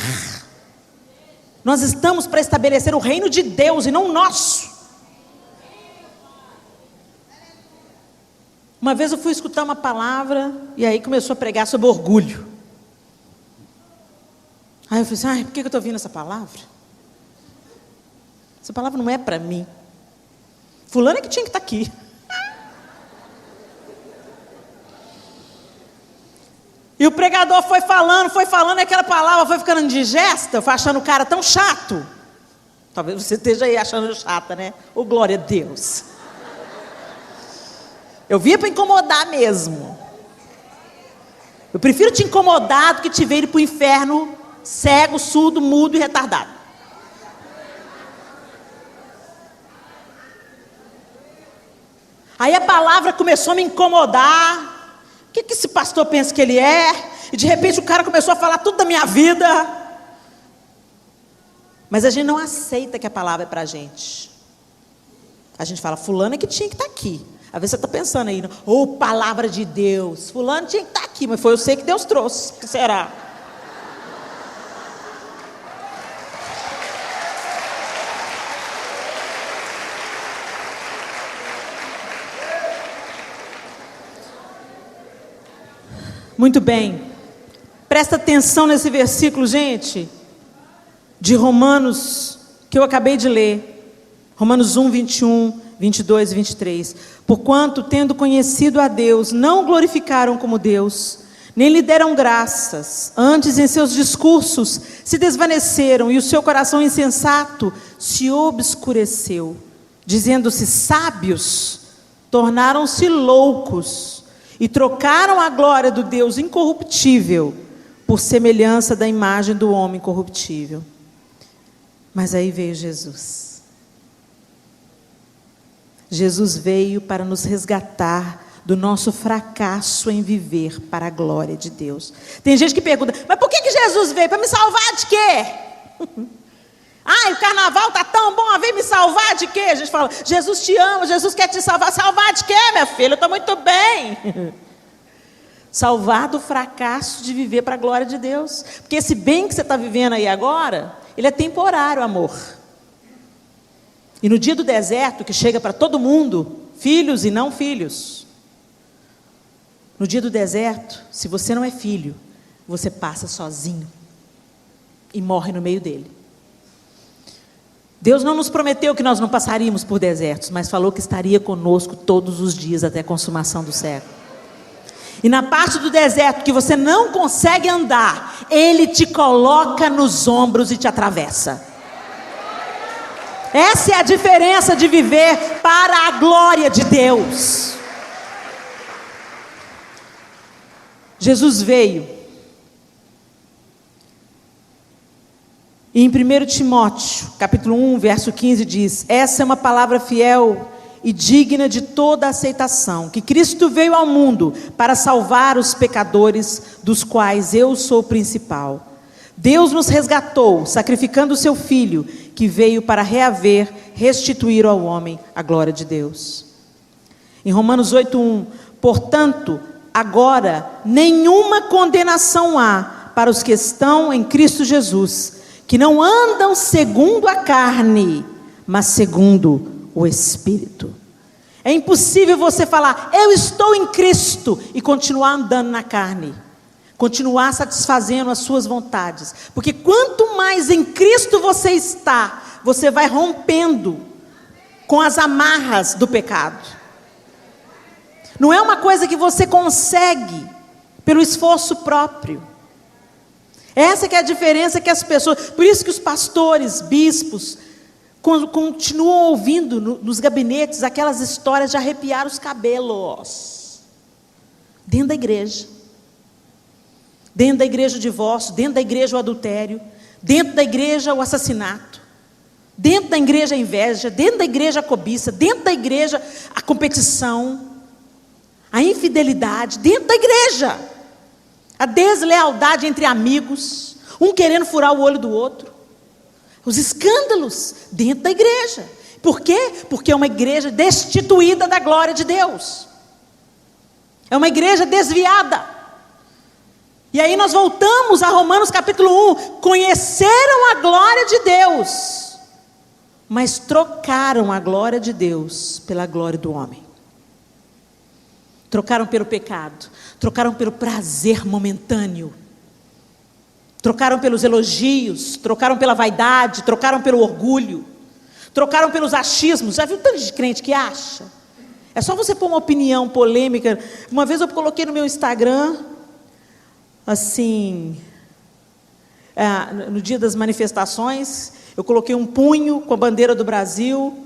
Nós estamos para estabelecer o reino de Deus e não o nosso. Uma vez eu fui escutar uma palavra e aí começou a pregar sobre orgulho. Aí eu falei assim, por que eu estou ouvindo essa palavra? Essa palavra não é para mim. Fulano é que tinha que estar aqui. E o pregador foi falando, e aquela palavra foi ficando indigesta, eu fui achando o cara tão chato. Talvez você esteja aí achando chata, né? Ô, glória a Deus. Eu via para incomodar mesmo. Eu prefiro te incomodar do que te ver ir para o inferno cego, surdo, mudo e retardado. Aí a palavra começou a me incomodar. O que esse pastor pensa que ele é? E de repente o cara começou a falar tudo da minha vida. Mas a gente não aceita que a palavra é para a gente. A gente fala, fulano é que tinha que estar aqui. Às vezes você está pensando aí, palavra de Deus. Fulano tinha que estar aqui, mas foi você que Deus trouxe. O que será? Muito bem, presta atenção nesse versículo, gente, de Romanos, que eu acabei de ler, Romanos 1, 21, 22 e 23. Porquanto, tendo conhecido a Deus, não o glorificaram como Deus, nem lhe deram graças, antes em seus discursos se desvaneceram, e o seu coração insensato se obscureceu, dizendo-se sábios, tornaram-se loucos, e trocaram a glória do Deus incorruptível por semelhança da imagem do homem corruptível. Mas aí veio Jesus. Jesus veio para nos resgatar do nosso fracasso em viver para a glória de Deus. Tem gente que pergunta, mas por que Jesus veio? Para me salvar de quê? O carnaval está tão bom, veio me salvar de quê? A gente fala, Jesus te ama, Jesus quer te salvar. Salvar de quê, minha filha? Eu estou muito bem. Salvar do fracasso de viver para a glória de Deus. Porque esse bem que você está vivendo aí agora, ele é temporário, amor. E no dia do deserto, que chega para todo mundo, filhos e não filhos. No dia do deserto, se você não é filho, você passa sozinho e morre no meio dele. Deus não nos prometeu que nós não passaríamos por desertos, mas falou que estaria conosco todos os dias até a consumação do século. E na parte do deserto que você não consegue andar, Ele te coloca nos ombros e te atravessa. Essa é a diferença de viver para a glória de Deus. Jesus veio. E em 1 Timóteo, capítulo 1, verso 15 diz, essa é uma palavra fiel e digna de toda aceitação, que Cristo veio ao mundo para salvar os pecadores, dos quais eu sou o principal. Deus nos resgatou, sacrificando o seu Filho, que veio para restituir ao homem a glória de Deus. Em Romanos 8:1, portanto, agora nenhuma condenação há para os que estão em Cristo Jesus, que não andam segundo a carne, mas segundo o Espírito. É impossível você falar, eu estou em Cristo, e continuar andando na carne, continuar satisfazendo as suas vontades, porque quanto mais em Cristo você está, você vai rompendo com as amarras do pecado. Não é uma coisa que você consegue pelo esforço próprio. Essa que é a diferença que as pessoas, por isso que os pastores, bispos, continuam ouvindo nos gabinetes aquelas histórias de arrepiar os cabelos, dentro da igreja o divórcio, dentro da igreja o adultério, dentro da igreja o assassinato, dentro da igreja a inveja, dentro da igreja a cobiça, dentro da igreja a competição, a infidelidade, dentro da igreja, a deslealdade entre amigos, um querendo furar o olho do outro, os escândalos dentro da igreja. Por quê? Porque é uma igreja destituída da glória de Deus, é uma igreja desviada. E aí nós voltamos a Romanos capítulo 1, conheceram a glória de Deus, mas trocaram a glória de Deus pela glória do homem. Trocaram pelo pecado, trocaram pelo prazer momentâneo, trocaram pelos elogios, trocaram pela vaidade, trocaram pelo orgulho, trocaram pelos achismos. Já viu tanto de crente que acha? É só você pôr uma opinião polêmica. Uma vez eu coloquei no meu Instagram, assim, no dia das manifestações, eu coloquei um punho com a bandeira do Brasil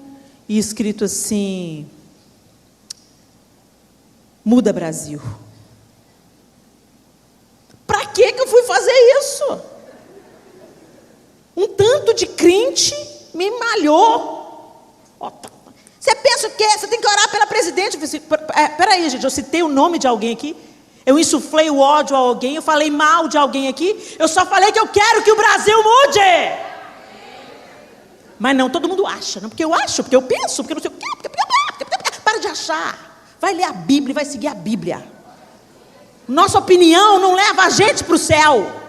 e escrito assim, muda Brasil. Para que eu fui fazer isso? Um tanto de crente me malhou. Você pensa o quê? Você tem que orar pela presidência. gente, peraí, gente, eu citei o nome de alguém aqui, eu insuflei o ódio a alguém, eu falei mal de alguém aqui, eu só falei que eu quero que o Brasil mude. Mas não, todo mundo acha, não, porque eu acho, porque eu penso, porque não sei o quê, para de achar, vai ler a Bíblia e vai seguir a Bíblia. Nossa opinião não leva a gente para o céu,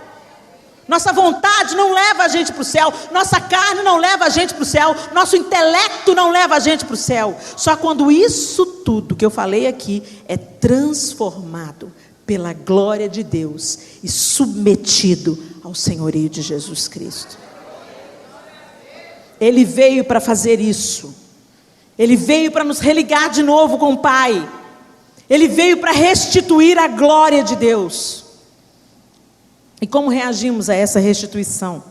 nossa vontade não leva a gente para o céu, nossa carne não leva a gente para o céu, nosso intelecto não leva a gente para o céu. Só quando isso tudo que eu falei aqui é transformado pela glória de Deus e submetido ao senhorio de Jesus Cristo. Ele veio para fazer isso. Ele veio para nos religar de novo com o Pai. Ele veio para restituir a glória de Deus. E como reagimos a essa restituição?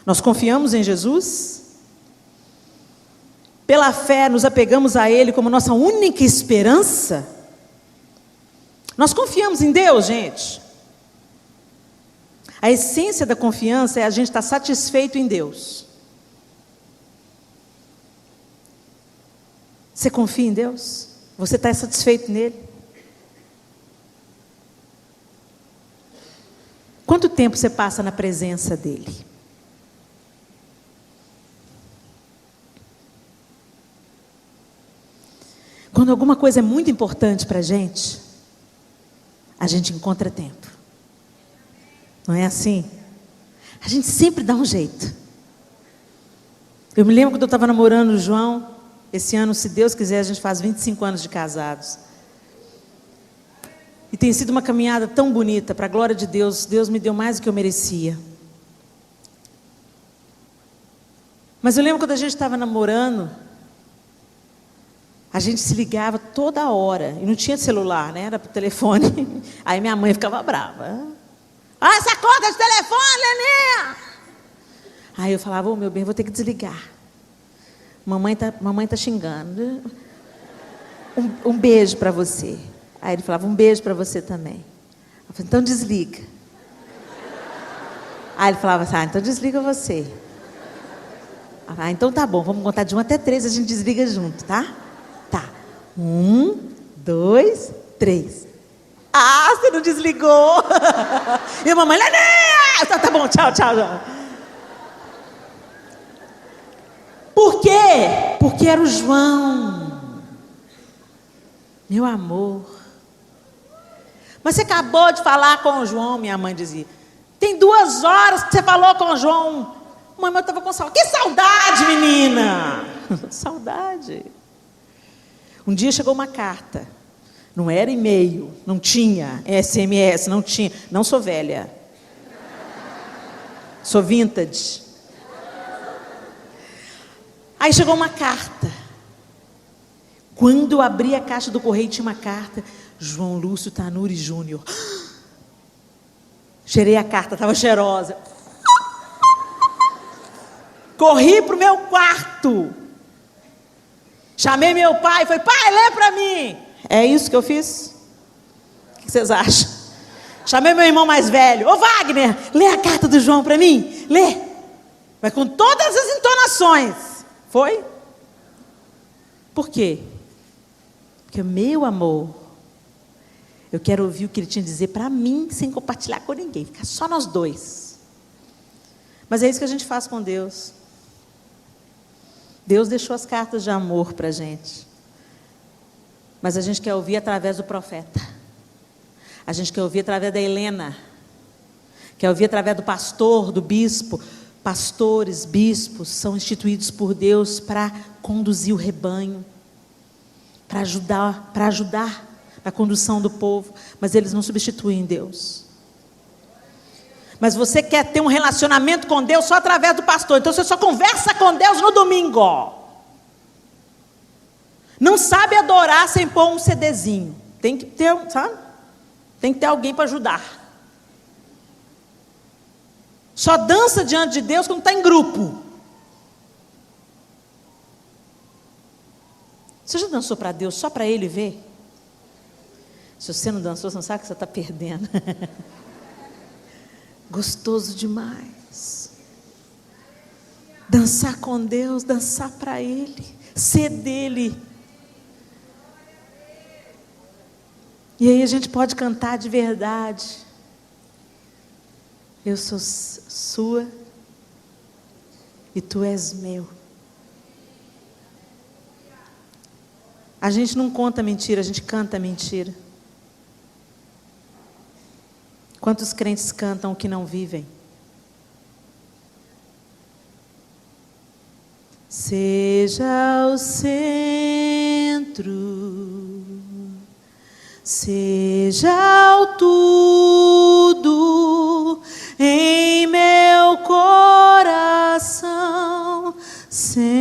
Nós confiamos em Jesus? Pela fé nos apegamos a Ele como nossa única esperança? Nós confiamos em Deus, gente? A essência da confiança é a gente estar satisfeito em Deus. Você confia em Deus? Você está satisfeito nele? Quanto tempo você passa na presença dele? Quando alguma coisa é muito importante para a gente encontra tempo. Não é assim? A gente sempre dá um jeito. Eu me lembro quando eu estava namorando o João. Esse ano, se Deus quiser, a gente faz 25 anos de casados. E tem sido uma caminhada tão bonita, para a glória de Deus. Deus me deu mais do que eu merecia. Mas eu lembro quando a gente estava namorando, a gente se ligava toda hora. E não tinha celular, né? Era por telefone. Aí minha mãe ficava brava. Ah, essa conta de telefone, Leninha! Aí eu falava, meu bem, vou ter que desligar. Mamãe tá xingando. Um beijo para você. Aí ele falava, um beijo para você também. Eu falei, então desliga. Aí ele falava assim, então desliga você. Ah, então tá bom, vamos contar de 1 até 3, a gente desliga junto, tá? Tá. 1, 2, 3. Ah, você não desligou. E a mamãe, Leninha! Tá bom, tchau. Por quê? Porque era o João. Meu amor. Mas você acabou de falar com o João, minha mãe dizia. Tem 2 horas que você falou com o João. Mãe, eu estava com saudade. Que saudade, menina! Saudade. Um dia chegou uma carta. Não era e-mail, não tinha SMS, não tinha. Não sou velha. Sou vintage. Aí chegou uma carta. Quando eu abri a caixa do correio, tinha uma carta. João Lúcio Tanuri Júnior. Cheirei a carta, estava cheirosa. Corri para o meu quarto. Chamei meu pai e falei, pai, lê para mim. É isso que eu fiz? O que vocês acham? Chamei meu irmão mais velho. Ô Wagner, lê a carta do João para mim. Lê. Mas com todas as entonações. Foi? Por quê? Porque, meu amor, eu quero ouvir o que ele tinha a dizer para mim, sem compartilhar com ninguém, ficar só nós dois. Mas é isso que a gente faz com Deus. Deus deixou as cartas de amor para a gente. Mas a gente quer ouvir através do profeta. A gente quer ouvir através da Helena. Quer ouvir através do pastor, do bispo. Pastores, bispos são instituídos por Deus para conduzir o rebanho, para ajudar na condução do povo, mas eles não substituem Deus. Mas você quer ter um relacionamento com Deus só através do pastor, então você só conversa com Deus no domingo. Não sabe adorar sem pôr um CDzinho. Tem que ter, sabe? Tem que ter alguém para ajudar. Só dança diante de Deus quando está em grupo. Você já dançou para Deus só para Ele ver? Se você não dançou, você não sabe o que você está perdendo. Gostoso demais. Dançar com Deus, dançar para Ele, ser dele. E aí a gente pode cantar de verdade. Eu sou sua e tu és meu. A gente não conta mentira, a gente canta mentira. Quantos crentes cantam o que não vivem? Seja o centro, seja o tudo em meu coração, Senhor.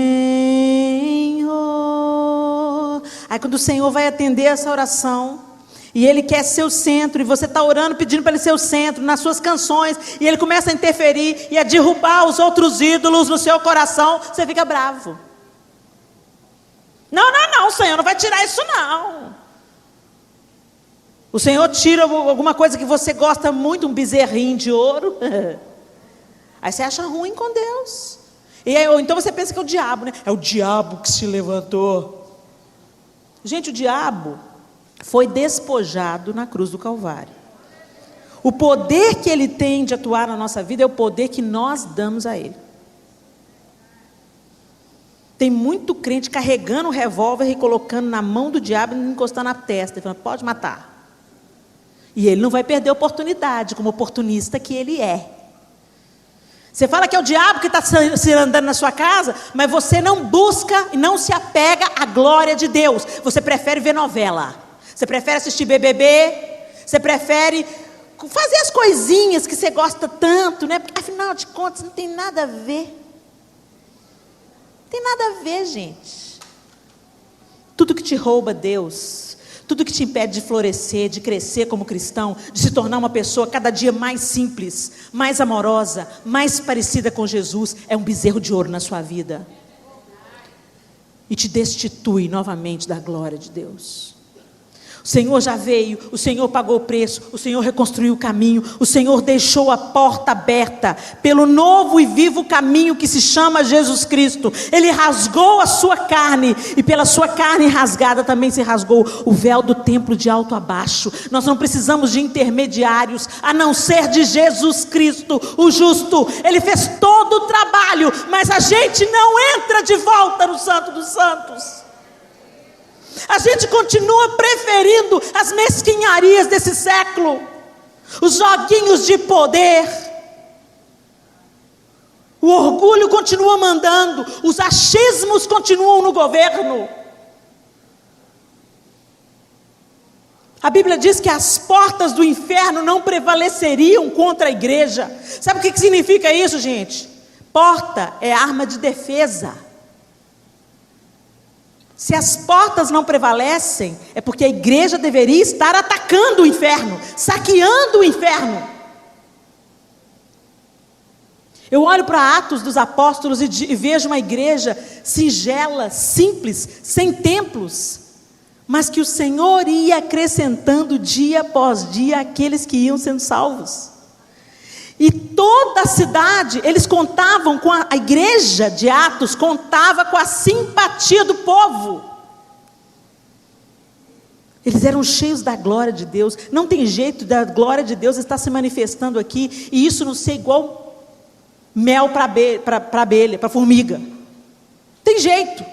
Aí quando o Senhor vai atender essa oração, e Ele quer ser o centro, e você está orando, pedindo para Ele ser o centro, nas suas canções, e Ele começa a interferir, e a derrubar os outros ídolos no seu coração, você fica bravo. Não, Senhor, não vai tirar isso não. O Senhor tira alguma coisa que você gosta muito, um bezerrinho de ouro, aí você acha ruim com Deus. E aí, ou então você pensa que é o diabo, né? É o diabo que se levantou. Gente, o diabo foi despojado na cruz do Calvário. O poder que ele tem de atuar na nossa vida é o poder que nós damos a ele. Tem muito crente carregando o revólver e colocando na mão do diabo e encostando na testa, e falando, pode matar. E ele não vai perder a oportunidade, como oportunista que ele é. Você fala que é o diabo que está se andando na sua casa, mas você não busca e não se apega à glória de Deus. Você prefere ver novela, você prefere assistir BBB, você prefere fazer as coisinhas que você gosta tanto, né? Porque afinal de contas não tem nada a ver. Não tem nada a ver, gente. Tudo que te rouba Deus, tudo que te impede de florescer, de crescer como cristão, de se tornar uma pessoa cada dia mais simples, mais amorosa, mais parecida com Jesus, é um bezerro de ouro na sua vida. E te destitui novamente da glória de Deus. O Senhor já veio, o Senhor pagou o preço, o Senhor reconstruiu o caminho, o Senhor deixou a porta aberta pelo novo e vivo caminho que se chama Jesus Cristo. Ele rasgou a sua carne e pela sua carne rasgada também se rasgou o véu do templo de alto a baixo. Nós não precisamos de intermediários a não ser de Jesus Cristo, o justo. Ele fez todo o trabalho, mas a gente não entra de volta no Santo dos Santos. A gente continua preferindo as mesquinharias desse século, os joguinhos de poder. O orgulho continua mandando, os achismos continuam no governo. A Bíblia diz que as portas do inferno não prevaleceriam contra a igreja. Sabe o que significa isso, gente? Porta é arma de defesa. Se as portas não prevalecem, é porque a igreja deveria estar atacando o inferno, saqueando o inferno. Eu olho para Atos dos Apóstolos e vejo uma igreja singela, simples, sem templos, mas que o Senhor ia acrescentando dia após dia aqueles que iam sendo salvos. E toda a cidade, eles contavam com a igreja de Atos, contava com a simpatia do povo. Eles eram cheios da glória de Deus. Não tem jeito da glória de Deus estar se manifestando aqui e isso não ser igual mel para abelha, para formiga. Tem jeito.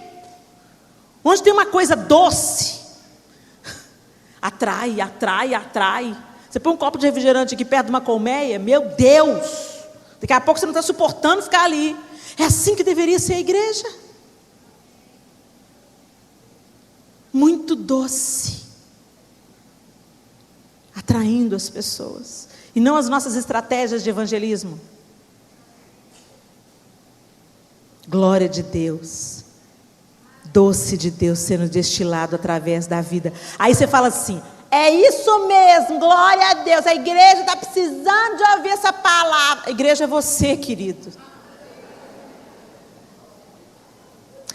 Onde tem uma coisa doce, atrai. Você põe um copo de refrigerante aqui perto de uma colmeia, meu Deus, daqui a pouco você não está suportando ficar ali. É assim que deveria ser a igreja. Muito doce, atraindo as pessoas, e não as nossas estratégias de evangelismo. Glória de Deus, doce de Deus sendo destilado através da vida. Aí você fala assim, é isso mesmo, glória a Deus, a igreja está precisando de ouvir essa palavra. A igreja é você, querido.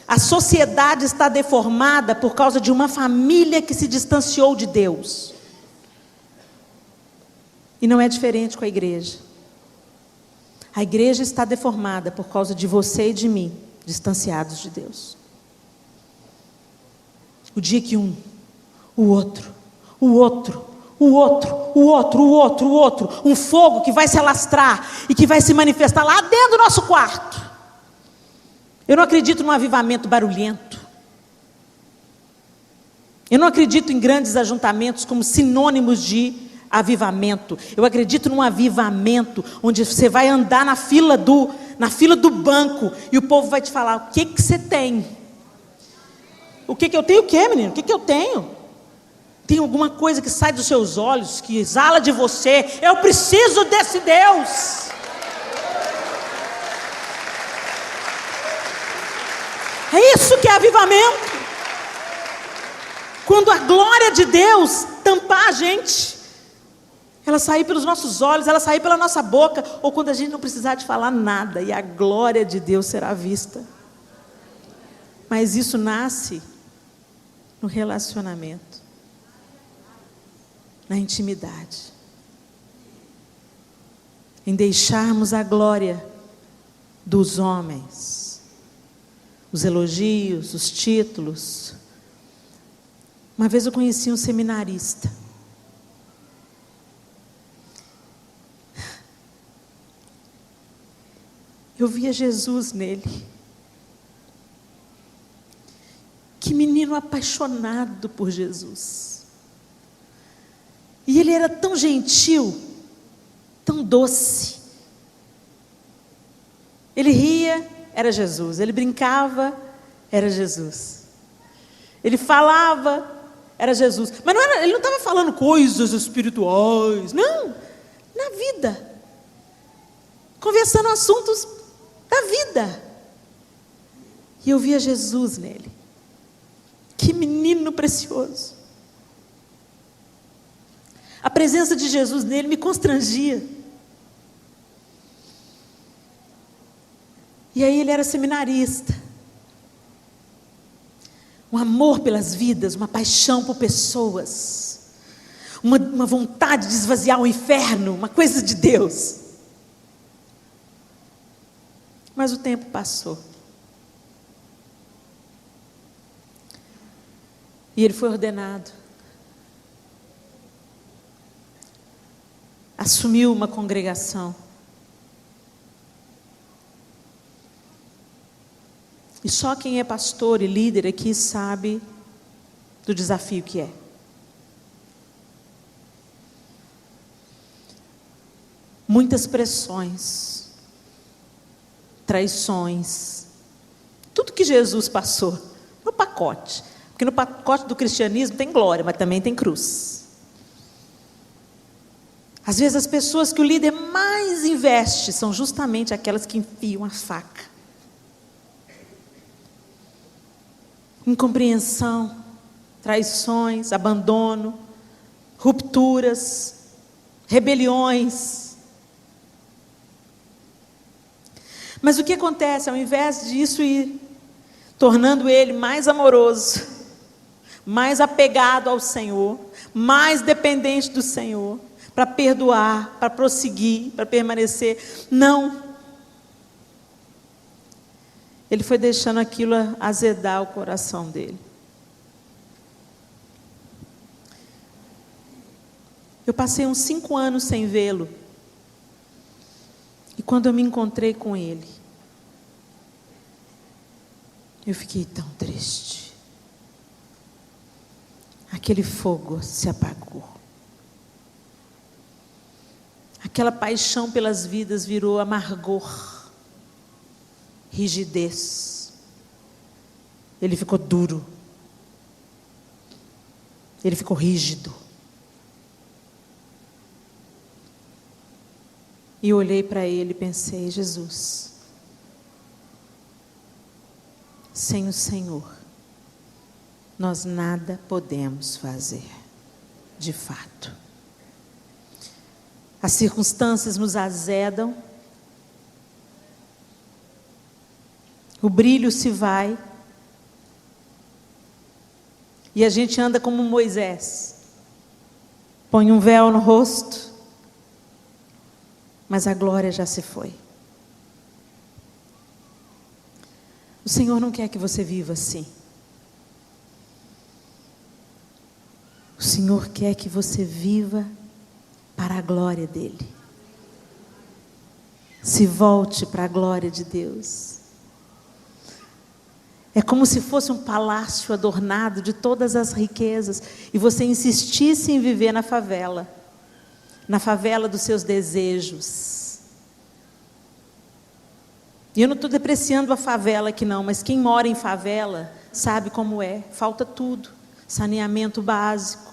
A sociedade está deformada por causa de uma família que se distanciou de Deus. E não é diferente com a igreja. A igreja está deformada por causa de você e de mim, distanciados de Deus. O dia que o outro, o outro, o outro, o outro, o outro, o outro. Um fogo que vai se alastrar e que vai se manifestar lá dentro do nosso quarto. Eu não acredito num avivamento barulhento. Eu não acredito em grandes ajuntamentos como sinônimos de avivamento. Eu acredito num avivamento onde você vai andar na fila do banco e o povo vai te falar: o que você tem? O que eu tenho o quê, menino? O que eu tenho? Tem alguma coisa que sai dos seus olhos, que exala de você. Eu preciso desse Deus. É isso que é avivamento. Quando a glória de Deus tampar a gente, ela sair pelos nossos olhos, ela sair pela nossa boca, ou quando a gente não precisar de falar nada, e a glória de Deus será vista. Mas isso nasce no relacionamento, na intimidade, em deixarmos a glória dos homens, os elogios, os títulos. Uma vez eu conheci um seminarista. Eu via Jesus nele. Que menino apaixonado por Jesus. E ele era tão gentil, tão doce. Ele ria, era Jesus. Ele brincava, era Jesus. Ele falava, era Jesus. Mas não era, ele não estava falando coisas espirituais. Não, na vida. Conversando assuntos da vida. E eu via Jesus nele. Que menino precioso. A presença de Jesus nele me constrangia. E aí ele era seminarista. Um amor pelas vidas, uma paixão por pessoas. Uma vontade de esvaziar o inferno, uma coisa de Deus. Mas o tempo passou. E ele foi ordenado. Assumiu uma congregação. E só quem é pastor e líder aqui sabe do desafio que é. Muitas pressões, traições, tudo que Jesus passou no pacote. Porque no pacote do cristianismo tem glória, mas também tem cruz. Às vezes as pessoas que o líder mais investe são justamente aquelas que enfiam a faca. Incompreensão, traições, abandono, rupturas, rebeliões. Mas o que acontece? Ao invés disso ir tornando ele mais amoroso, mais apegado ao Senhor, mais dependente do Senhor, para perdoar, para prosseguir, para permanecer. Não. Ele foi deixando aquilo azedar o coração dele. Eu passei uns 5 anos sem vê-lo. E quando eu me encontrei com ele, eu fiquei tão triste. Aquele fogo se apagou. Aquela paixão pelas vidas virou amargor, rigidez. Ele ficou duro. Ele ficou rígido. E eu olhei para ele e pensei: Jesus, sem o Senhor, nós nada podemos fazer, de fato. As circunstâncias nos azedam, o brilho se vai, e a gente anda como Moisés, põe um véu no rosto, mas a glória já se foi. O Senhor não quer que você viva assim. O Senhor quer que você viva para a glória dEle. Se volte para a glória de Deus. É como se fosse um palácio adornado de todas as riquezas, e você insistisse em viver na favela dos seus desejos. E eu não estou depreciando a favela aqui não, mas quem mora em favela sabe como é, falta tudo, saneamento básico,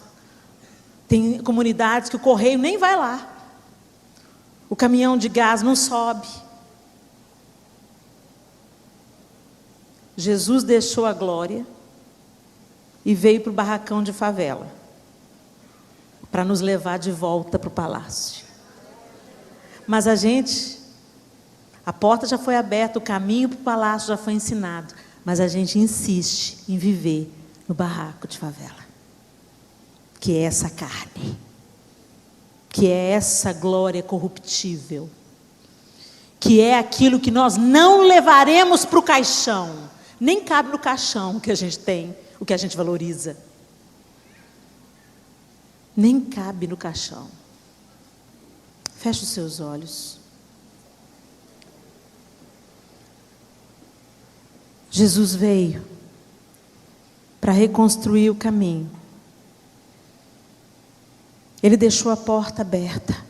tem comunidades que o correio nem vai lá, o caminhão de gás não sobe. Jesus deixou a glória e veio para o barracão de favela, para nos levar de volta para o palácio. Mas a porta já foi aberta, o caminho para o palácio já foi ensinado, mas a gente insiste em viver no barraco de favela, que é essa carne, que é essa glória corruptível, que é aquilo que nós não levaremos para o caixão. Nem cabe no caixão o que a gente tem, o que a gente valoriza. Nem cabe no caixão. Feche os seus olhos. Jesus veio para reconstruir o caminho. Ele deixou a porta aberta.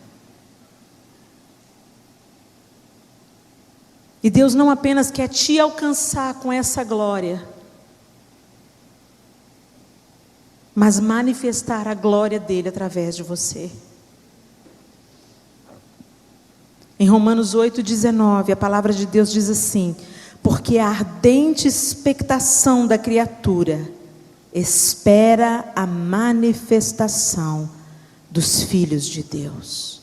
E Deus não apenas quer te alcançar com essa glória, mas manifestar a glória dele através de você. Em Romanos 8,19, a palavra de Deus diz assim: porque a ardente expectação da criatura espera a manifestação dos filhos de Deus.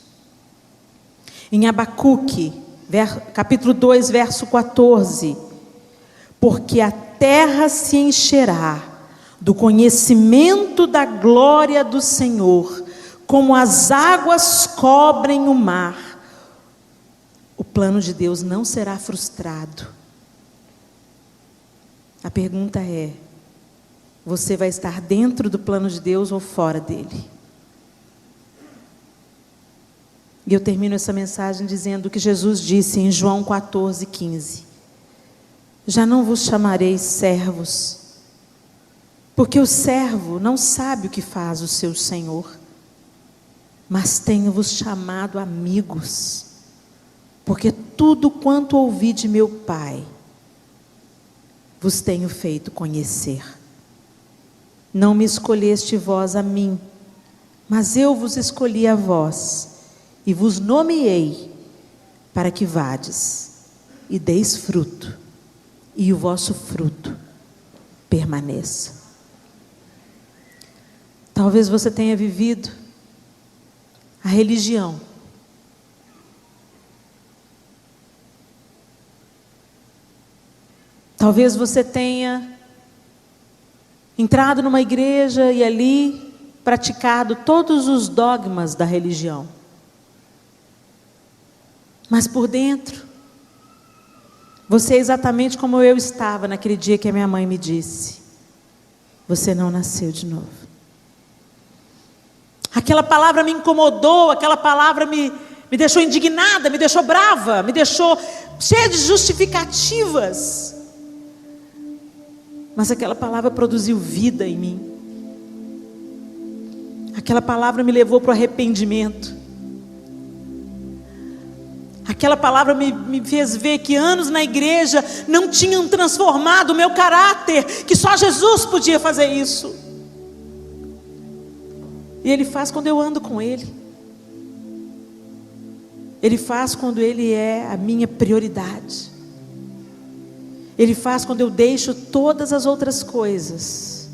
Em Abacuque, capítulo 2, verso 14: porque a terra se encherá do conhecimento da glória do Senhor, como as águas cobrem o mar. O plano de Deus não será frustrado. A pergunta é: você vai estar dentro do plano de Deus ou fora dele? E eu termino essa mensagem dizendo o que Jesus disse em João 14:15. Já não vos chamarei servos, porque o servo não sabe o que faz o seu senhor, mas tenho-vos chamado amigos, porque tudo quanto ouvi de meu Pai, vos tenho feito conhecer. Não me escolheste vós a mim, mas eu vos escolhi a vós, e vos nomeei para que vades e deis fruto, e o vosso fruto permaneça. Talvez você tenha vivido a religião. Talvez você tenha entrado numa igreja e ali praticado todos os dogmas da religião. Mas por dentro, você é exatamente como eu estava naquele dia que a minha mãe me disse: você não nasceu de novo. Aquela palavra me incomodou, aquela palavra me deixou indignada, me deixou brava, me deixou cheia de justificativas. Mas aquela palavra produziu vida em mim. Aquela palavra me levou para o arrependimento. Aquela palavra me fez ver que anos na igreja não tinham transformado o meu caráter, que só Jesus podia fazer isso. E Ele faz quando eu ando com Ele. Ele faz quando Ele é a minha prioridade. Ele faz quando eu deixo todas as outras coisas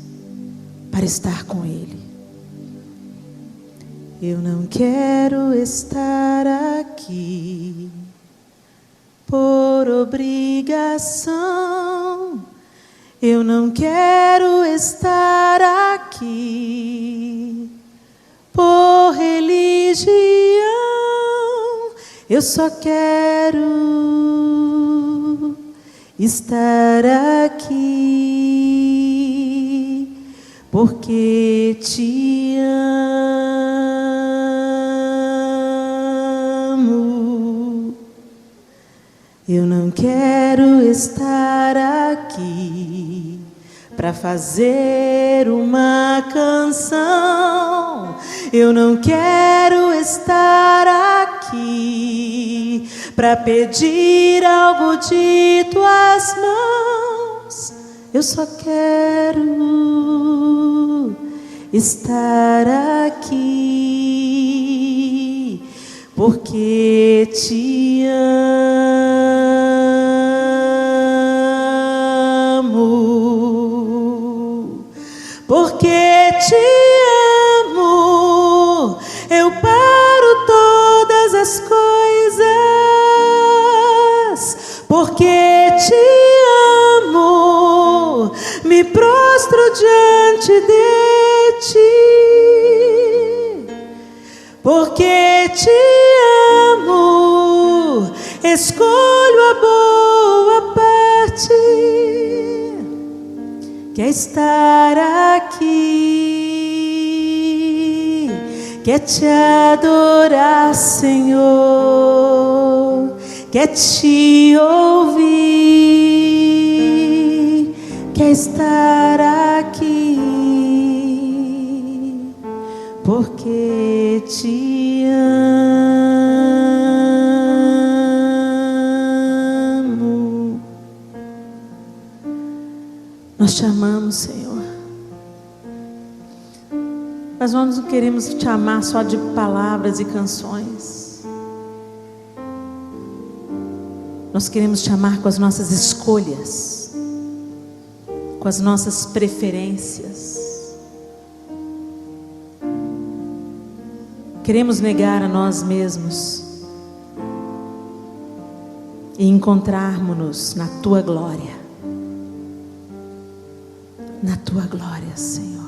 para estar com Ele. Eu não quero estar aqui por obrigação. Eu não quero estar aqui por religião. Eu só quero estar aqui porque te amo. Eu não quero estar aqui para fazer uma canção. Eu não quero estar aqui para pedir algo de tuas mãos. Eu só quero estar aqui porque te amo. Porque te amo, eu paro todas as coisas. Porque te amo, me prostro diante de ti. Porque te amo, escolho a boa parte, que é estar aqui, que é te adorar, Senhor, que é te ouvir, que é estar aqui, porque te amo. Nós te amamos, Senhor, mas nós não queremos te amar só de palavras e canções. Nós queremos te amar com as nossas escolhas, com as nossas preferências. Queremos negar a nós mesmos e encontrarmos-nos na tua glória. Na tua glória, Senhor.